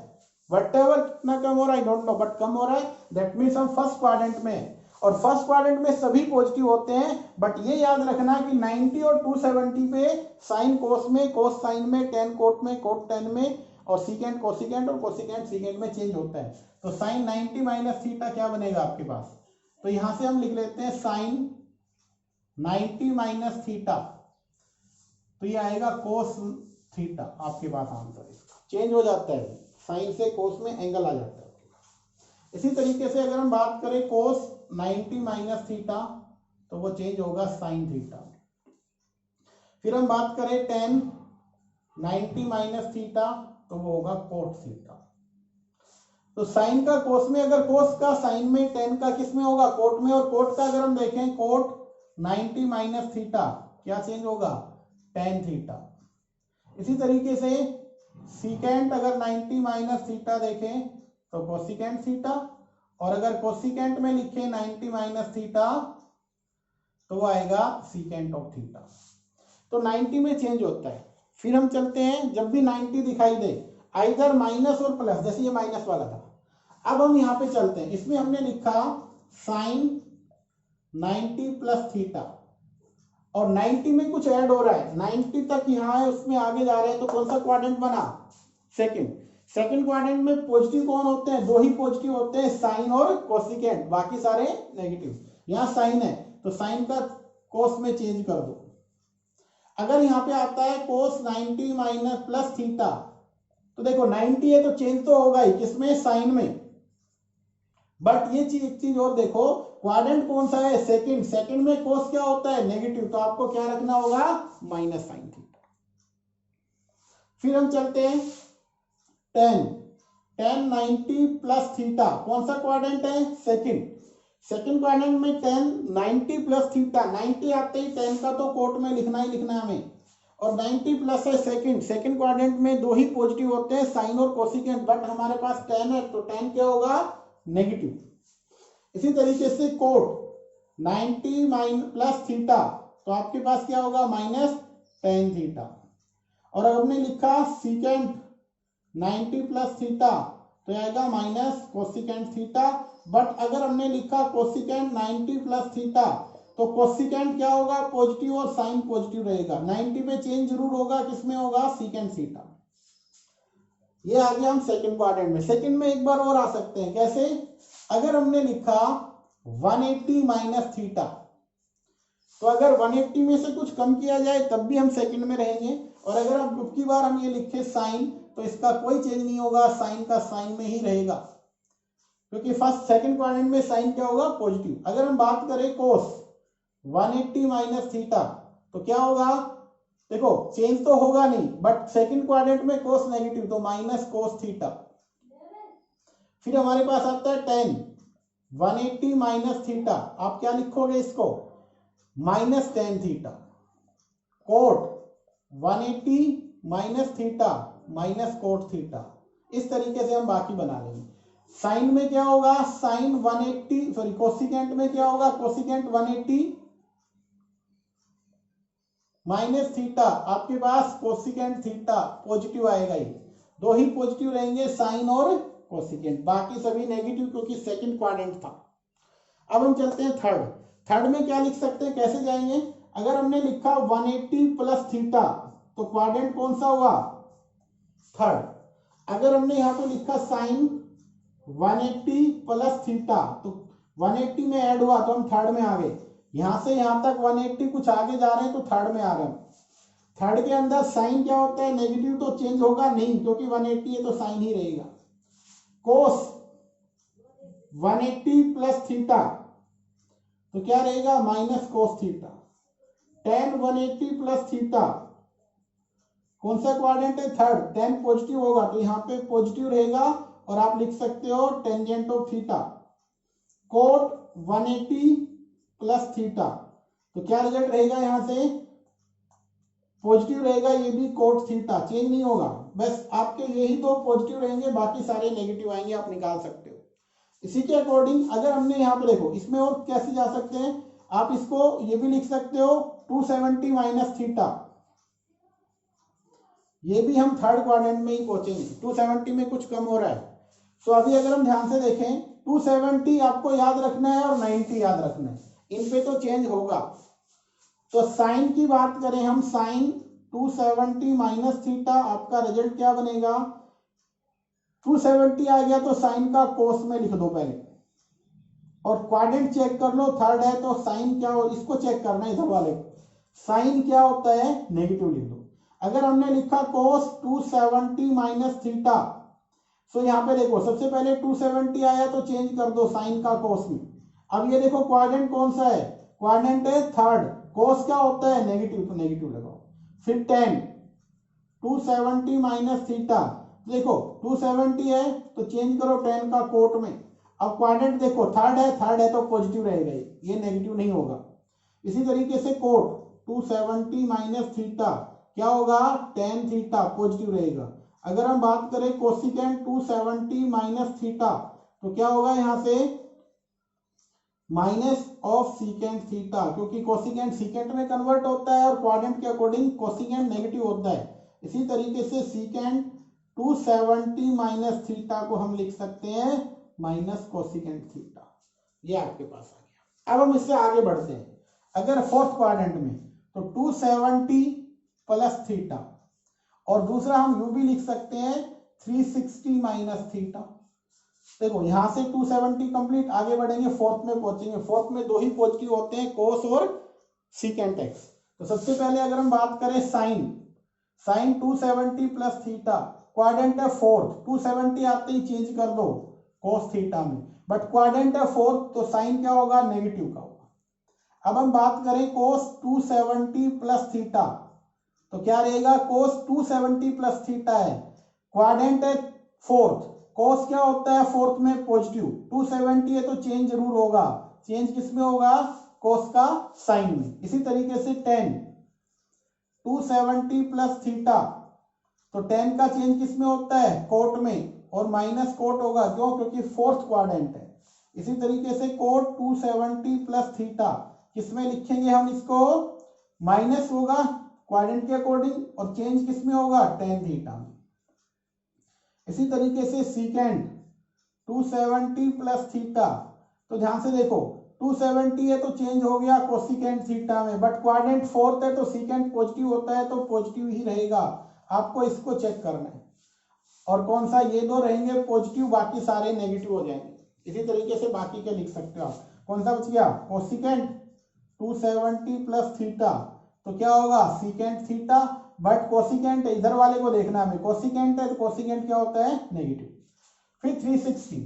व्हाटएवर कितना कम हो रहा है आई डोंट नो, बट कम हो रहा है, दैट मीन्स हम फर्स्ट क्वाड्रेंट में हैं। और फर्स्ट क्वाड्रेंट में सभी पॉजिटिव होते हैं, बट ये याद रखना कि 90 और 270 पे साइन कोस में, कोस साइन में, टेन कोट में, कोट टेन में, और सीकेंट कोसिकेंट और कोसिकेंट सीकेंट में चेंज होता है। तो साइन 90 माइनस थीटा क्या बनेगा आपके पास, तो यहां से हम लिख लेते हैं साइन 90 माइनस थीटा, तो ये आएगा कोस थीटा आपके पास आंसर, इसका चेंज हो जाता है, साइन से कोस में एंगल आ जाता है। इसी तरीके से अगर हम बात करें कोस 90 माइनस थीटा, तो वो चेंज होगा साइन थीटा। फिर हम बात करें टेन 90 माइनस थीटा, तो वो होगा कोट थीटा। तो साइन का कोस में, अगर कोस का साइन में, टेन का किस में होगा, कोट में, और कोट का अगर हम देखें कोट 90 माइनस थीटा, क्या चेंज होगा, टेन थीटा। इसी तरीके से सीकेंट अगर 90 माइनस थीटा देखें तो कोसिकेंट थीटा, और अगर कोसिकेंट में लिखे 90 माइनस थीटा तो वो आएगा सीकेंट ऑफ थीटा। तो 90 में चेंज होता है। फिर हम चलते हैं, जब भी 90 दिखाई दे आइदर माइनस और प्लस, जैसे ये माइनस वाला था। अब हम यहाँ पे चलते हैं, इसमें हमने लिखा साइन 90 प्लस थीटा, और 90 में कुछ ऐड हो रहा है, 90 तक यहाँ है, उसमें आगे जा रहे हैं, तो कौन सा क्वाड्रेंट बना, सेकंड। सेकंड क्वाड्रेंट में पॉजिटिव कौन होते हैं, दो ही पॉजिटिव होते हैं, साइन और कोसिकेंट, बाकी सारे नेगेटिव। यहाँ साइन है तो साइन का कोस में चेंज कर दो। अगर यहाँ पे आता है कोस 90 माइनस प्लस थीटा, तो देखो 90 है तो चेंज तो होगा ही, किसमें, साइन में। बट ये चीज, एक चीज और देखो, क्वाड्रेंट कौन सा है, सेकंड। सेकंड में कोस क्या होता है, नेगेटिव, तो आपको क्या रखना होगा, माइनस साइन थीटा। फिर हम चलते हैं टेन 90 प्लस थीटा, कौन सा क्वाड्रेंट है, सेकंड। सेकंड क्वाड्रेंट में 90 प्लस थीटा, 90 आते ही 10 का तो कोट में लिखना ही लिखना है हमें, और 90 प्लस है सेकंड। सेकंड क्वाड्रेंट में दो ही पॉजिटिव होते हैं, साइन और कोसिकेंट, बट हमारे पास 10 है तो 10 क्या होगा, नेगेटिव। इसी तरीके से कोट 90 प्लस थीटा, तो आपके पास क्या होगा, माइनस टेन थीटा। और अब हमने लिखा सीकेंट 90 प्लस थीटा, तो आएगा माइनस कोसिकेंट थीटा। बट अगर हमने लिखा कोसिकेंट 90 प्लस थीटा, तो कोसिकेंट क्या होगा, पॉजिटिव, और साइन पॉजिटिव रहेगा। 90 में चेंज जरूर होगा, किसमें होगा, सीकेंट थीटा। ये आ गया हम सेकंड क्वाड्रेंट में। सेकंड में एक बार और आ सकते हैं, कैसे, अगर हमने लिखा 180 माइनस थीटा, तो अगर 180 में से कुछ कम किया जाए तब भी हम सेकंड में रहेंगे, और अगर अब की बार हम ये लिखे साइन, तो इसका कोई चेंज नहीं होगा, साइन का साइन में ही रहेगा, क्योंकि फर्स्ट सेकंड क्वाड्रेंट में साइन क्या होगा, पॉजिटिव। अगर हम बात करें कोस 180 माइनस थीटा, तो क्या होगा, देखो चेंज तो होगा नहीं, बट सेकंड क्वाड्रेंट में कोस नेगेटिव, तो माइनस कोस थीटा। फिर हमारे पास आता है 180 माइनस थीटा, आप क्या लिखोगे इसको, minus tan theta. Cot 180 minus theta, minus cot theta. इस तरीके से हम बाकी बना लेंगे। साइन में क्या होगा, साइन 180, सॉरी कोसिकेंट में क्या होगा, कोसिकेंट 180 माइनस थीटा, आपके पास कोसिकेंट थीटा पॉजिटिव आएगा ही, दो ही पॉजिटिव रहेंगे, साइन और कोसिकेंट, बाकी सभी नेगेटिव, क्योंकि सेकंड क्वाड्रेंट था। अब हम चलते हैं थर्ड। थर्ड में क्या लिख सकते हैं, कैसे जाएंगे, अगर हमने लिखा 180 प्लस थीटा, तो क्वाड्रेंट कौन सा हुआ, थर्ड। अगर हमने यहाँ पे लिखा साइन 180 प्लस थीटा, तो 180 में ऐड हुआ तो हम थर्ड में आ गए। यहां से यहां तक 180 कुछ आगे जा रहे हैं तो थर्ड में आ रहे हैं। थर्ड के अंदर साइन क्या होता है, नेगेटिव, तो चेंज होगा नहीं, क्योंकि 180 है तो साइन ही रहेगा। कोस 180 प्लस थीटा, तो क्या रहेगा, minus cos theta. Ten 180 plus theta, कौन सा क्वाड्रेंट है, थर्ड, टेन पॉजिटिव होगा तो यहाँ पे पॉजिटिव रहेगा, और आप लिख सकते हो tangent of theta. Cot 180 plus theta, तो क्या रिजल्ट रहेगा, यहां से पॉजिटिव रहेगा, ये भी कोट थीटा, चेंज नहीं होगा, बस आपके यही दो पॉजिटिव रहेंगे, बाकी सारे नेगेटिव आएंगे, आप निकाल सकते हो। इसी के अकॉर्डिंग अगर हमने यहाँ पे देखो, इसमें और कैसे जा सकते हैं, आप इसको ये भी लिख सकते हो 270 माइनस थीटा, ये भी हम थर्ड क्वाड्रेंट में ही पहुंचेंगे। 270 में कुछ कम हो रहा है, सो अभी अगर हम ध्यान से देखें 270 आपको याद रखना है और 90 याद रखना है, इन पे तो चेंज होगा। तो साइन की बात करें हम, साइन 270 माइनस थीटा, आपका रिजल्ट क्या बनेगा, 270 आ गया तो साइन का कोस में लिख दो पहले, और क्वाड्रेंट चेक कर लो, थर्ड है तो साइन क्या हो, इसको चेक करना है इधर वाले को, साइन क्या होता है नेगेटिव लिख दो। अगर हमने लिखा कोस 270 माइनस थीटा, सो यहाँ पे देखो सबसे पहले 270 आया तो चेंज कर दो साइन का कोस में। अब ये देखो क्वाड्रेंट कौन सा है, क्वाड्रेंट है थर्ड, कोस क्या होता है नेगेटिव, तो नेगेटिव लगाओ। फिर 10 270 माइनस थीटा, देखो 270 है तो चेंज करो 10 का कोट में। अब क्वाड्रेंट देखो थर्ड है तो पॉजिटिव रहेगा, ये नेगेटिव नहीं होगा। इसी तरीके से कोट 270 माइनस थीटा क्या होगा, tan थीटा पॉजिटिव रहेगा। अगर हम बात करें कोसिकेंट 270 माइनस थीटा, तो क्या होगा यहां से माइनस ऑफ सीकेंट थीटा, क्योंकि कोसिकेंट सीकेंट में कन्वर्ट होता है और क्वाड्रेंट के अकॉर्डिंग कोसिकेंट नेगेटिव होता है। इसी तरीके से सीकेंट 270 माइनस थीटा को हम लिख सकते हैं माइनस कोसिकेंट थीटा, ये आपके पास आ गया। अब हम इससे आगे बढ़ते हैं, अगर फोर्थ क्वाड्रेंट में तो 270 प्लस थीटा, और दूसरा हम यू भी लिख सकते हैं 360 माइनस थीटा। देखो यहां से 270 कंप्लीट, आगे बढ़ेंगे फोर्थ में पहुंचेंगे। फोर्थ में दो ही पॉजिटिव होते हैं, कोस और सीकेंट एक्स। तो सबसे पहले अगर हम बात करें साइन 270 प्लस थीटा, क्वाड्रेंट है फोर्थ, 270 आते ही चेंज कर दो कोस थीटा में, बट क्वाड्रेंट है फोर्थ तो साइन क्या होगा नेगेटिव का होगा। अब हम बात करें कोस 270 प्लस थीटा, तो क्या रहेगा, कोस 270 प्लस थीटा है, क्वाड्रेंट है फोर्थ, कोस क्या होता है फोर्थ में पॉजिटिव, 270 है तो चेंज जरूर होगा, चेंज किस में होगा, कोस का साइन में। इसी तरीके से 10 270 प्लस थीटा, तो 10 का चेंज किस में होता है, कोट में, और माइनस कोट होगा, क्यों, क्योंकि फोर्थ क्वाड्रेंट है। इसी तरीके से कोट 270 प्लस थीटा किस में लिखेंगे हम इसको, माइनस होगा क्वाड्रेंट के अकॉर्डिंग, और चेंज किस में होगा, tan थीटा में। इसी तरीके से सीकेंट 270 प्लस थीटा, तो ध्यान से देखो 270 है तो चेंज हो गया कोसिकेंट थीटा में, बट क्वाड्रेंट फोर्थ है तो सीकेंट पॉजिटिव होता है तो पॉजिटिव ही रहेगा, आपको इसको चेक करना है। और कौन सा, ये दो रहेंगे पॉजिटिव, बाकी सारे नेगेटिव हो जाएंगे। इसी तरीके से बाकी के लिख सकते हो आप। कौन सा बच गया, कोसिकेंट 270 प्लस थीटा, तो क्या होगा सीकेंट थीटा, बट कोसिकेंट इधर वाले को देखना हमें, कोसिकेंट है तो कोसिकेंट क्या होता है नेगेटिव। फिर 360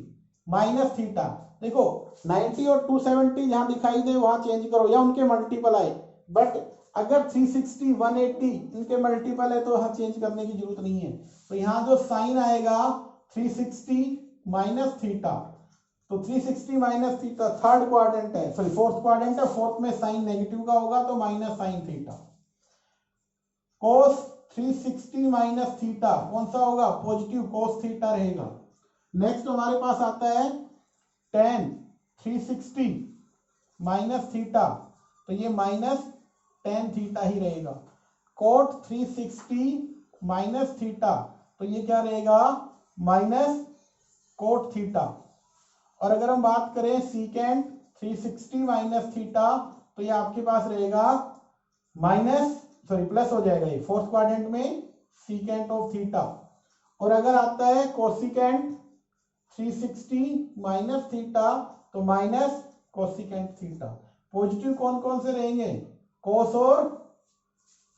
माइनस थीटा, देखो 90 और 270 जहां दिखाई दे वहां चेंज करो या उनके मल्टीपल आए, बट अगर 360 180 इनके मल्टीपल है तो वहां चेंज करने की जरूरत नहीं है। तो यहाँ जो साइन आएगा 360 माइनस थीटा, तो 360 माइनस थीटा थर्ड क्वाड्रेंट है, सॉरी फोर्थ क्वाड्रेंट है, फोर्थ में साइन नेगेटिव का होगा तो माइनस साइन थीटा। कोस 360 माइनस थीटा कौन सा होगा, पॉजिटिव, कोस थीटा रहेगा। नेक्स्ट हमारे पास आता है tan 360 माइनस थीटा, तो ये माइनस tan थीटा ही रहेगा। कोट 360 माइनस थीटा, तो ये क्या रहेगा, माइनस कोट थीटा। और अगर हम बात करें सीकेंट 360 माइनस थीटा, तो ये आपके पास रहेगा माइनस, सॉरी प्लस हो जाएगा ये फोर्थ क्वाड्रेंट में सीकेंट ऑफ थीटा। और अगर आता है कोसिकेंट 360 माइनस थीटा, तो माइनस कोसिकेंट थीटा। पॉजिटिव कौन कौन से रहेंगे, कोस और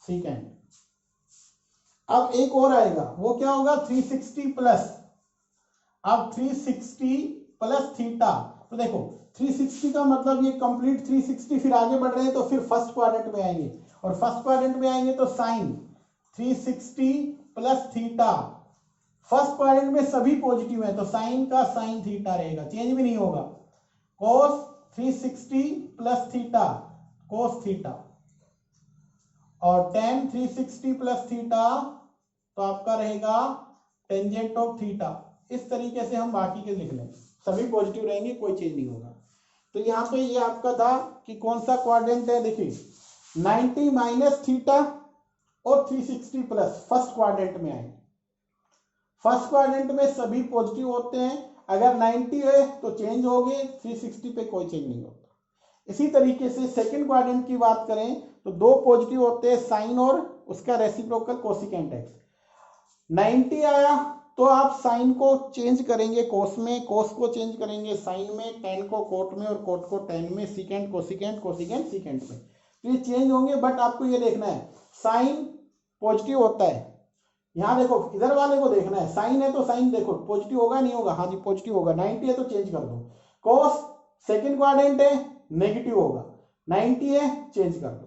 सीकेंट। अब एक और आएगा, वो क्या होगा 360 प्लस, अब 360 प्लस थीटा, तो देखो 360 का मतलब ये कंप्लीट 360, फिर आगे बढ़ रहे हैं तो फिर फर्स्ट क्वाड्रेंट में आएंगे, और फर्स्ट क्वाड्रेंट में आएंगे तो sine 360 plus theta, first quadrant में सभी पॉजिटिव है तो साइन का साइन थीटा रहेगा, चेंज भी नहीं होगा। कोस 360 प्लस थीटा, कोस थीटा, और tan 360 प्लस थीटा तो आपका रहेगा टेंजेंट ऑफ थीटा। इस तरीके से हम बाकी के लिख लें, सभी पॉजिटिव रहेंगे, कोई चेंज नहीं होगा। तो यहाँ पे ये आपका था कि कौन सा क्वाड्रेंट है, देखिए 90 माइनस थीटा और 360 प्लस फर्स्ट क्वाड्रेंट में आए। फर्स्ट क्वाड्रेंट में सभी पॉजिटिव होते हैं, अगर 90 है तो चेंज हो गए, 360 पे कोई चेंज नहीं होता। इसी तरीके से सेकंड क्वाड्रेंट की बात करें तो दो पॉजिटिव होते हैं, साइन और उसका रेसिप्रोकल कोसिकेंट एक्स। 90 आया तो आप साइन को चेंज करेंगे कोस में, कोस को चेंज करेंगे साइन में, टेन को कोट में और कोट को टेन में, सीकेंट कोसिकेंट, कोसिकेंट सीकेंट में, तो ये चेंज होंगे। बट आपको ये देखना है साइन पॉजिटिव होता है, यहाँ देखो इधर वाले को देखना है, साइन है तो साइन देखो पॉजिटिव होगा नहीं होगा, हाँ जी पॉजिटिव होगा। 90 है तो चेंज कर दो। कोस सेकंड क्वाड्रेंट है नेगेटिव होगा, 90 है चेंज कर दो।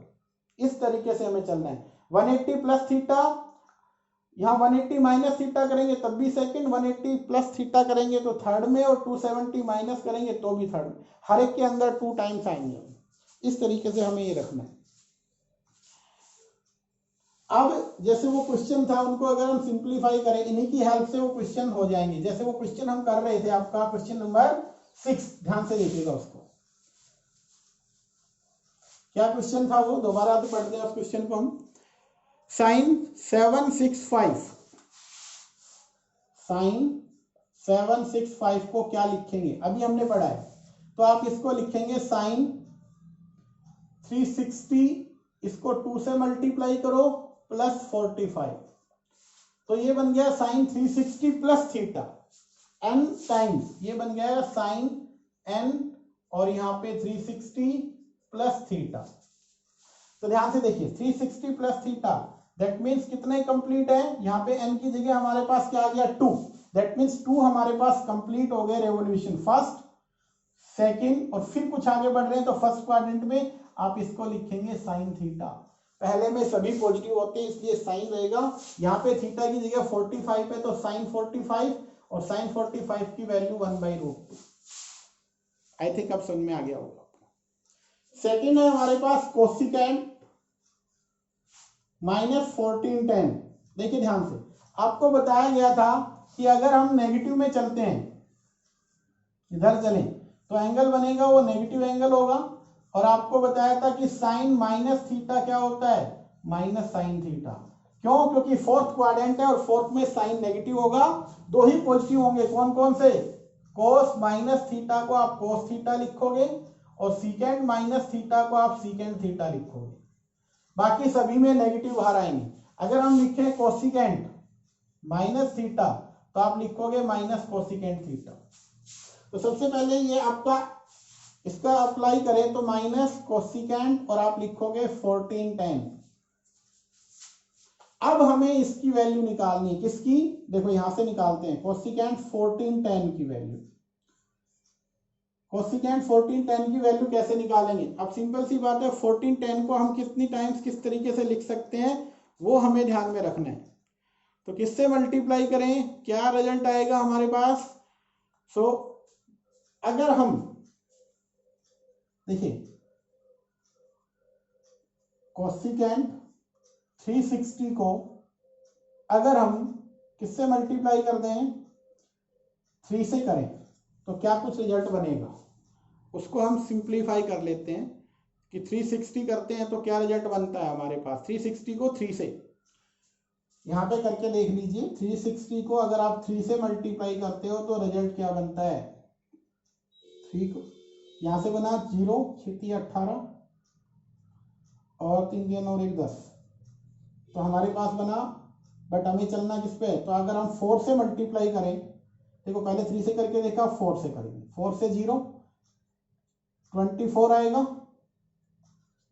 इस तरीके से हमें चलना है। 180 प्लस थीटा, यहाँ 180 माइनस थीटा करेंगे तब भी सेकंड, 180 प्लस थीटा करेंगे तो थर्ड में, और 270 माइनस करेंगे तो भी थर्ड में। हर एक के अंदर 2 टाइम्स आएंगे। इस तरीके से हमें ये रखना है। अब जैसे वो क्वेश्चन था उनको अगर हम सिंप्लीफाई करें, इन्हीं की हेल्प से वो क्वेश्चन हो जाएंगे। जैसे वो क्वेश्चन हम कर रहे थे आपका क्वेश्चन नंबर 6, ध्यान से देखिएगा उसको। क्या क्वेश्चन था वो, दोबारा तो पढ़ते हैं उस क्वेश्चन को हम। साइन 765 को क्या लिखेंगे, अभी हमने पढ़ा है, तो आप इसको लिखेंगे साइन 360, इसको 2 से मल्टीप्लाई करो प्लस 45, तो ये बन गया sine 360 plus theta n times, ये बन गया साइन n और यहाँ पे 360 प्लस थीटा। तो ध्यान से देखिए 360 प्लस थीटा दैट मीन्स कितने कंप्लीट है, यहाँ पे n की जगह हमारे पास क्या आ गया 2, दैट मीन्स 2 हमारे पास कंप्लीट हो गए रेवोल्यूशन, फर्स्ट सेकंड, और फिर कुछ आगे बढ़ रहे हैं तो फर्स्ट क्वाड्रेंट में आप इसको लिखेंगे साइन थीटा। पहले में सभी पॉजिटिव होते हैं इसलिए साइन रहेगा, यहाँ पे थीटा की जगह 45 है तो साइन 45, और साइन 45 की वैल्यू 1/√2। आई थिंक अब समझ में आ गया होगा। सेकेंड है हमारे पास कोसिकेंट -14tan। देखिए ध्यान से, आपको बताया गया था कि अगर हम नेगेटिव में चलते हैं, इधर चलें तो एंगल बनेगा वो नेगेटिव एंगल होगा, और आपको बताया था कि साइन माइनस थीटा क्या होता है, माइनस साइन थीटा। क्यों, क्योंकि फोर्थ क्वाड्रेंट है और फोर्थ में साइन नेगेटिव होगा, 2 ही पॉजिटिव होंगे, कौन कौन से, कोस माइनस थीटा को आप कोस थीटा लिखोगे और सीकेंड माइनस थीटा को आप सीकेंड थीटा लिखोगे, बाकी सभी में नेगेटिव बाहर आएंगे। अगर हम लिखें कोसिकेंट माइनस थीटा तो आप लिखोगे माइनस कोसिकेंट थीटा। तो सबसे पहले ये आपका इसका अप्लाई करें तो माइनस कोसिकेंट और आप लिखोगे 14tan। अब हमें इसकी वैल्यू निकालनी है, किसकी, देखो यहां से निकालते हैं कोसिकेंट 14tan की वैल्यू। कोसिकेंट 14tan की वैल्यू कैसे निकालेंगे, अब सिंपल सी बात है, 14tan को हम कितनी टाइम्स किस तरीके से लिख सकते हैं वो हमें ध्यान में रखना है। तो किससे मल्टीप्लाई करें, क्या रिजल्ट आएगा हमारे पास। सो अगर हम देखिए कोसिकेंट 360 को अगर हम किससे मल्टीप्लाई कर दें, 3 से करें तो क्या कुछ रिजल्ट बनेगा, उसको हम सिंप्लीफाई कर लेते हैं कि 360 करते हैं तो क्या रिजल्ट बनता है हमारे पास। 360 को 3 से यहाँ पे करके देख लीजिए, 360 को अगर आप 3 से मल्टीप्लाई करते हो तो रिजल्ट क्या बनता है, 3 को यहाँ से बना 0, 6 18 और 3 3 और 1 10, तो हमारे पास बना, बट हमें चलना किस पे, तो अगर हम 4 से मल्टीप्लाई करें, देखो पहले 3 से करके देखा, 4 से करेंगे, 4 से 0 24 आएगा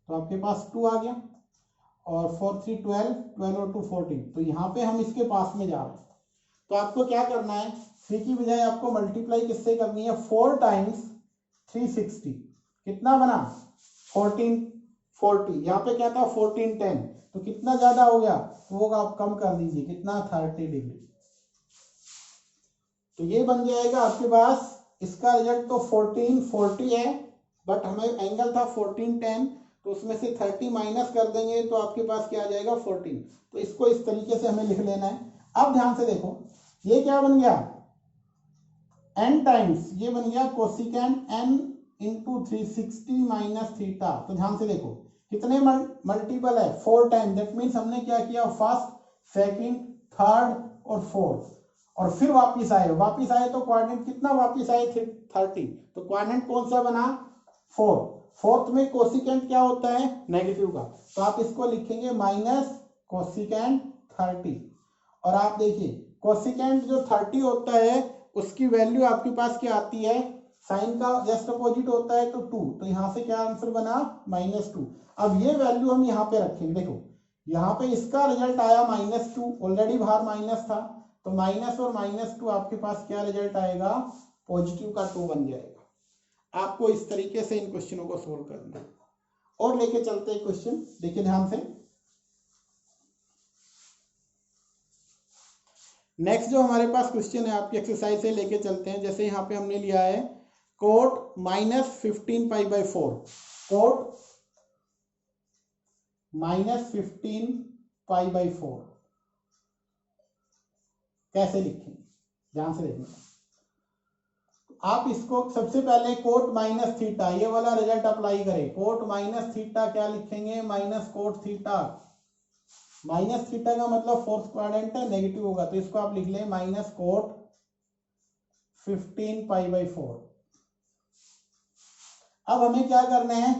तो आपके पास 2 आ गया, और 4 3 12, 12 और 2 14, तो यहाँ पे हम इसके पास में जा रहे हैं। तो आपको क्या करना है, 3 की बजाय आपको मल्टीप्लाई किससे करनी है, 4 टाइम्स 360, कितना बना 1440, यहाँ पे क्या था 1410, तो कितना ज्यादा हो गया, तो वो आप कम कर दीजिए, कितना 30 डिग्री। तो ये बन जाएगा आपके पास, इसका रिजल्ट तो 1440 है, बट हमें एंगल था 1410, तो उसमें से 30 माइनस कर देंगे तो आपके पास क्या आ जाएगा 14। तो इसको इस तरीके से हमें लिख लेना है। अब ध्यान से देखो ये क्या बन गया, n टाइम्स, ये बन गया cosecant n into 360 minus theta. तो ध्यान से देखो कितने मल्टीपल है, 4 टाइम, दैट मीन्स हमने क्या किया, फर्स्ट सेकंड थर्ड और फोर्थ, और फिर वापिस आए तो क्वाड्रेंट कितना वापिस आए थे 30, तो क्वाड्रेंट कौन सा बना 4। फोर्थ में कोसिकेंट क्या होता है नेगेटिव का, तो आप इसको लिखेंगे माइनस कोसिकेंट 30। और आप देखिए कोसिकेंट जो 30 होता है उसकी वैल्यू आपके पास क्या आती है, साइन का जस्ट अपोजिट होता है तो 2, तो यहाँ से क्या आंसर बना -2। अब ये वैल्यू हम यहाँ पे रखेंगे, देखो यहाँ पे इसका रिजल्ट आया -2, ऑलरेडी बाहर माइनस था, तो माइनस और -2 आपके पास क्या रिजल्ट आएगा, पॉजिटिव का 2 बन जाएगा। आपको इस तरीके से इन क्वेश्चनों को सोल्व करना है। और लेके चलते हैं क्वेश्चन, देखिए ध्यान से। नेक्स्ट जो हमारे पास क्वेश्चन है आपकी एक्सरसाइज से लेके चलते हैं। जैसे यहाँ पे हमने लिया है कोट -15 π/4, कोट -15 π/4 कैसे लिखेंगे, ध्यान से देखना। आप इसको सबसे पहले कोट माइनस थीटा, ये वाला रिजल्ट अप्लाई करें। कोट माइनस थीटा क्या लिखेंगे, minus cot theta. Minus theta का मतलब फोर्थ क्वाड्रेंट है, नेगेटिव होगा, तो इसको आप लिख लें माइनस कोट 15 π/4। अब हमें क्या करना है,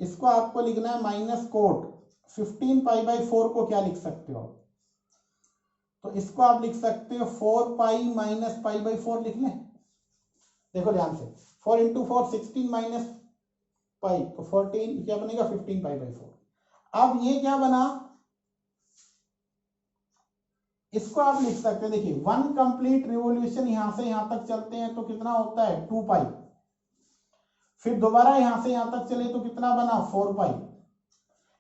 इसको आपको लिखना है माइनस कोट 15 π/4 को क्या लिख सकते हो, तो इसको आप लिख सकते हो 4 पाई माइनस π/4 लिख लें। देखो ध्यान से, 4 × 4 16 माइनस पाई, तो 14 क्या बनेगा 15 π/4। अब ये क्या बना, इसको आप लिख सकते हैं, देखिए 1 कंप्लीट रिवॉल्यूशन यहां से यहां तक चलते हैं तो कितना होता है 2 पाई, फिर दोबारा यहां से यहां तक चले तो कितना बना 4 पाई।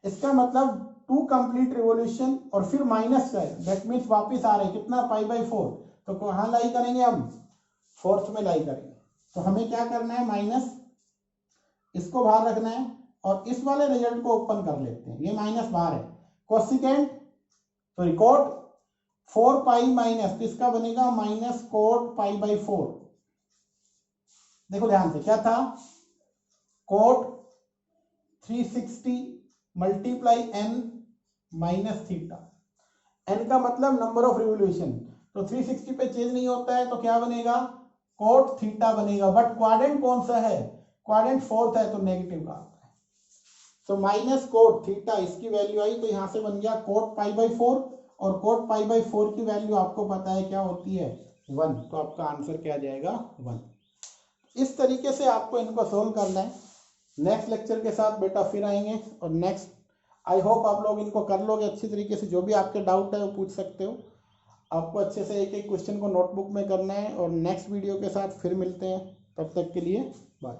इसका मतलब 2 कंप्लीट रिवॉल्यूशन और फिर माइनस का है, दैट मीन्स वापिस आ रहे कितना π/4, तो कहां लाई करेंगे हम, फोर्थ में लाई करेंगे। तो हमें क्या करना है, माइनस इसको बाहर रखना है और इस वाले रिजल्ट को ओपन कर लेते हैं, ये माइनस बाहर है। कोसिकेंट तो रिकॉर्ड 4 पाई माइनस, तो इसका बनेगा माइनस कोट π/4। देखो ध्यान से क्या था, cot 360 multiply n minus theta, n का मतलब नंबर ऑफ रिवोल्यूशन, तो 360 पे चेंज नहीं होता है, तो क्या बनेगा कोट थीटा बनेगा। बट क्वाड्रेंट कौन सा है, क्वाड्रेंट फोर्थ है, तो नेगेटिव का आता है। तो माइनस कोट थीटा इसकी वैल्यू आई, तो यहां से बन गया कोट π/4, और कोट π/4 की वैल्यू आपको पता है क्या होती है 1, तो आपका आंसर क्या आ जाएगा 1। इस तरीके से आपको इनको सोल्व करना है। नेक्स्ट लेक्चर के साथ बेटा फिर आएंगे, और नेक्स्ट आई होप आप लोग इनको कर लोगे अच्छी तरीके से। जो भी आपके डाउट है वो पूछ सकते हो। आपको अच्छे से एक एक क्वेश्चन को नोटबुक में करना है, और नेक्स्ट वीडियो के साथ फिर मिलते हैं, तब तक के लिए बाय।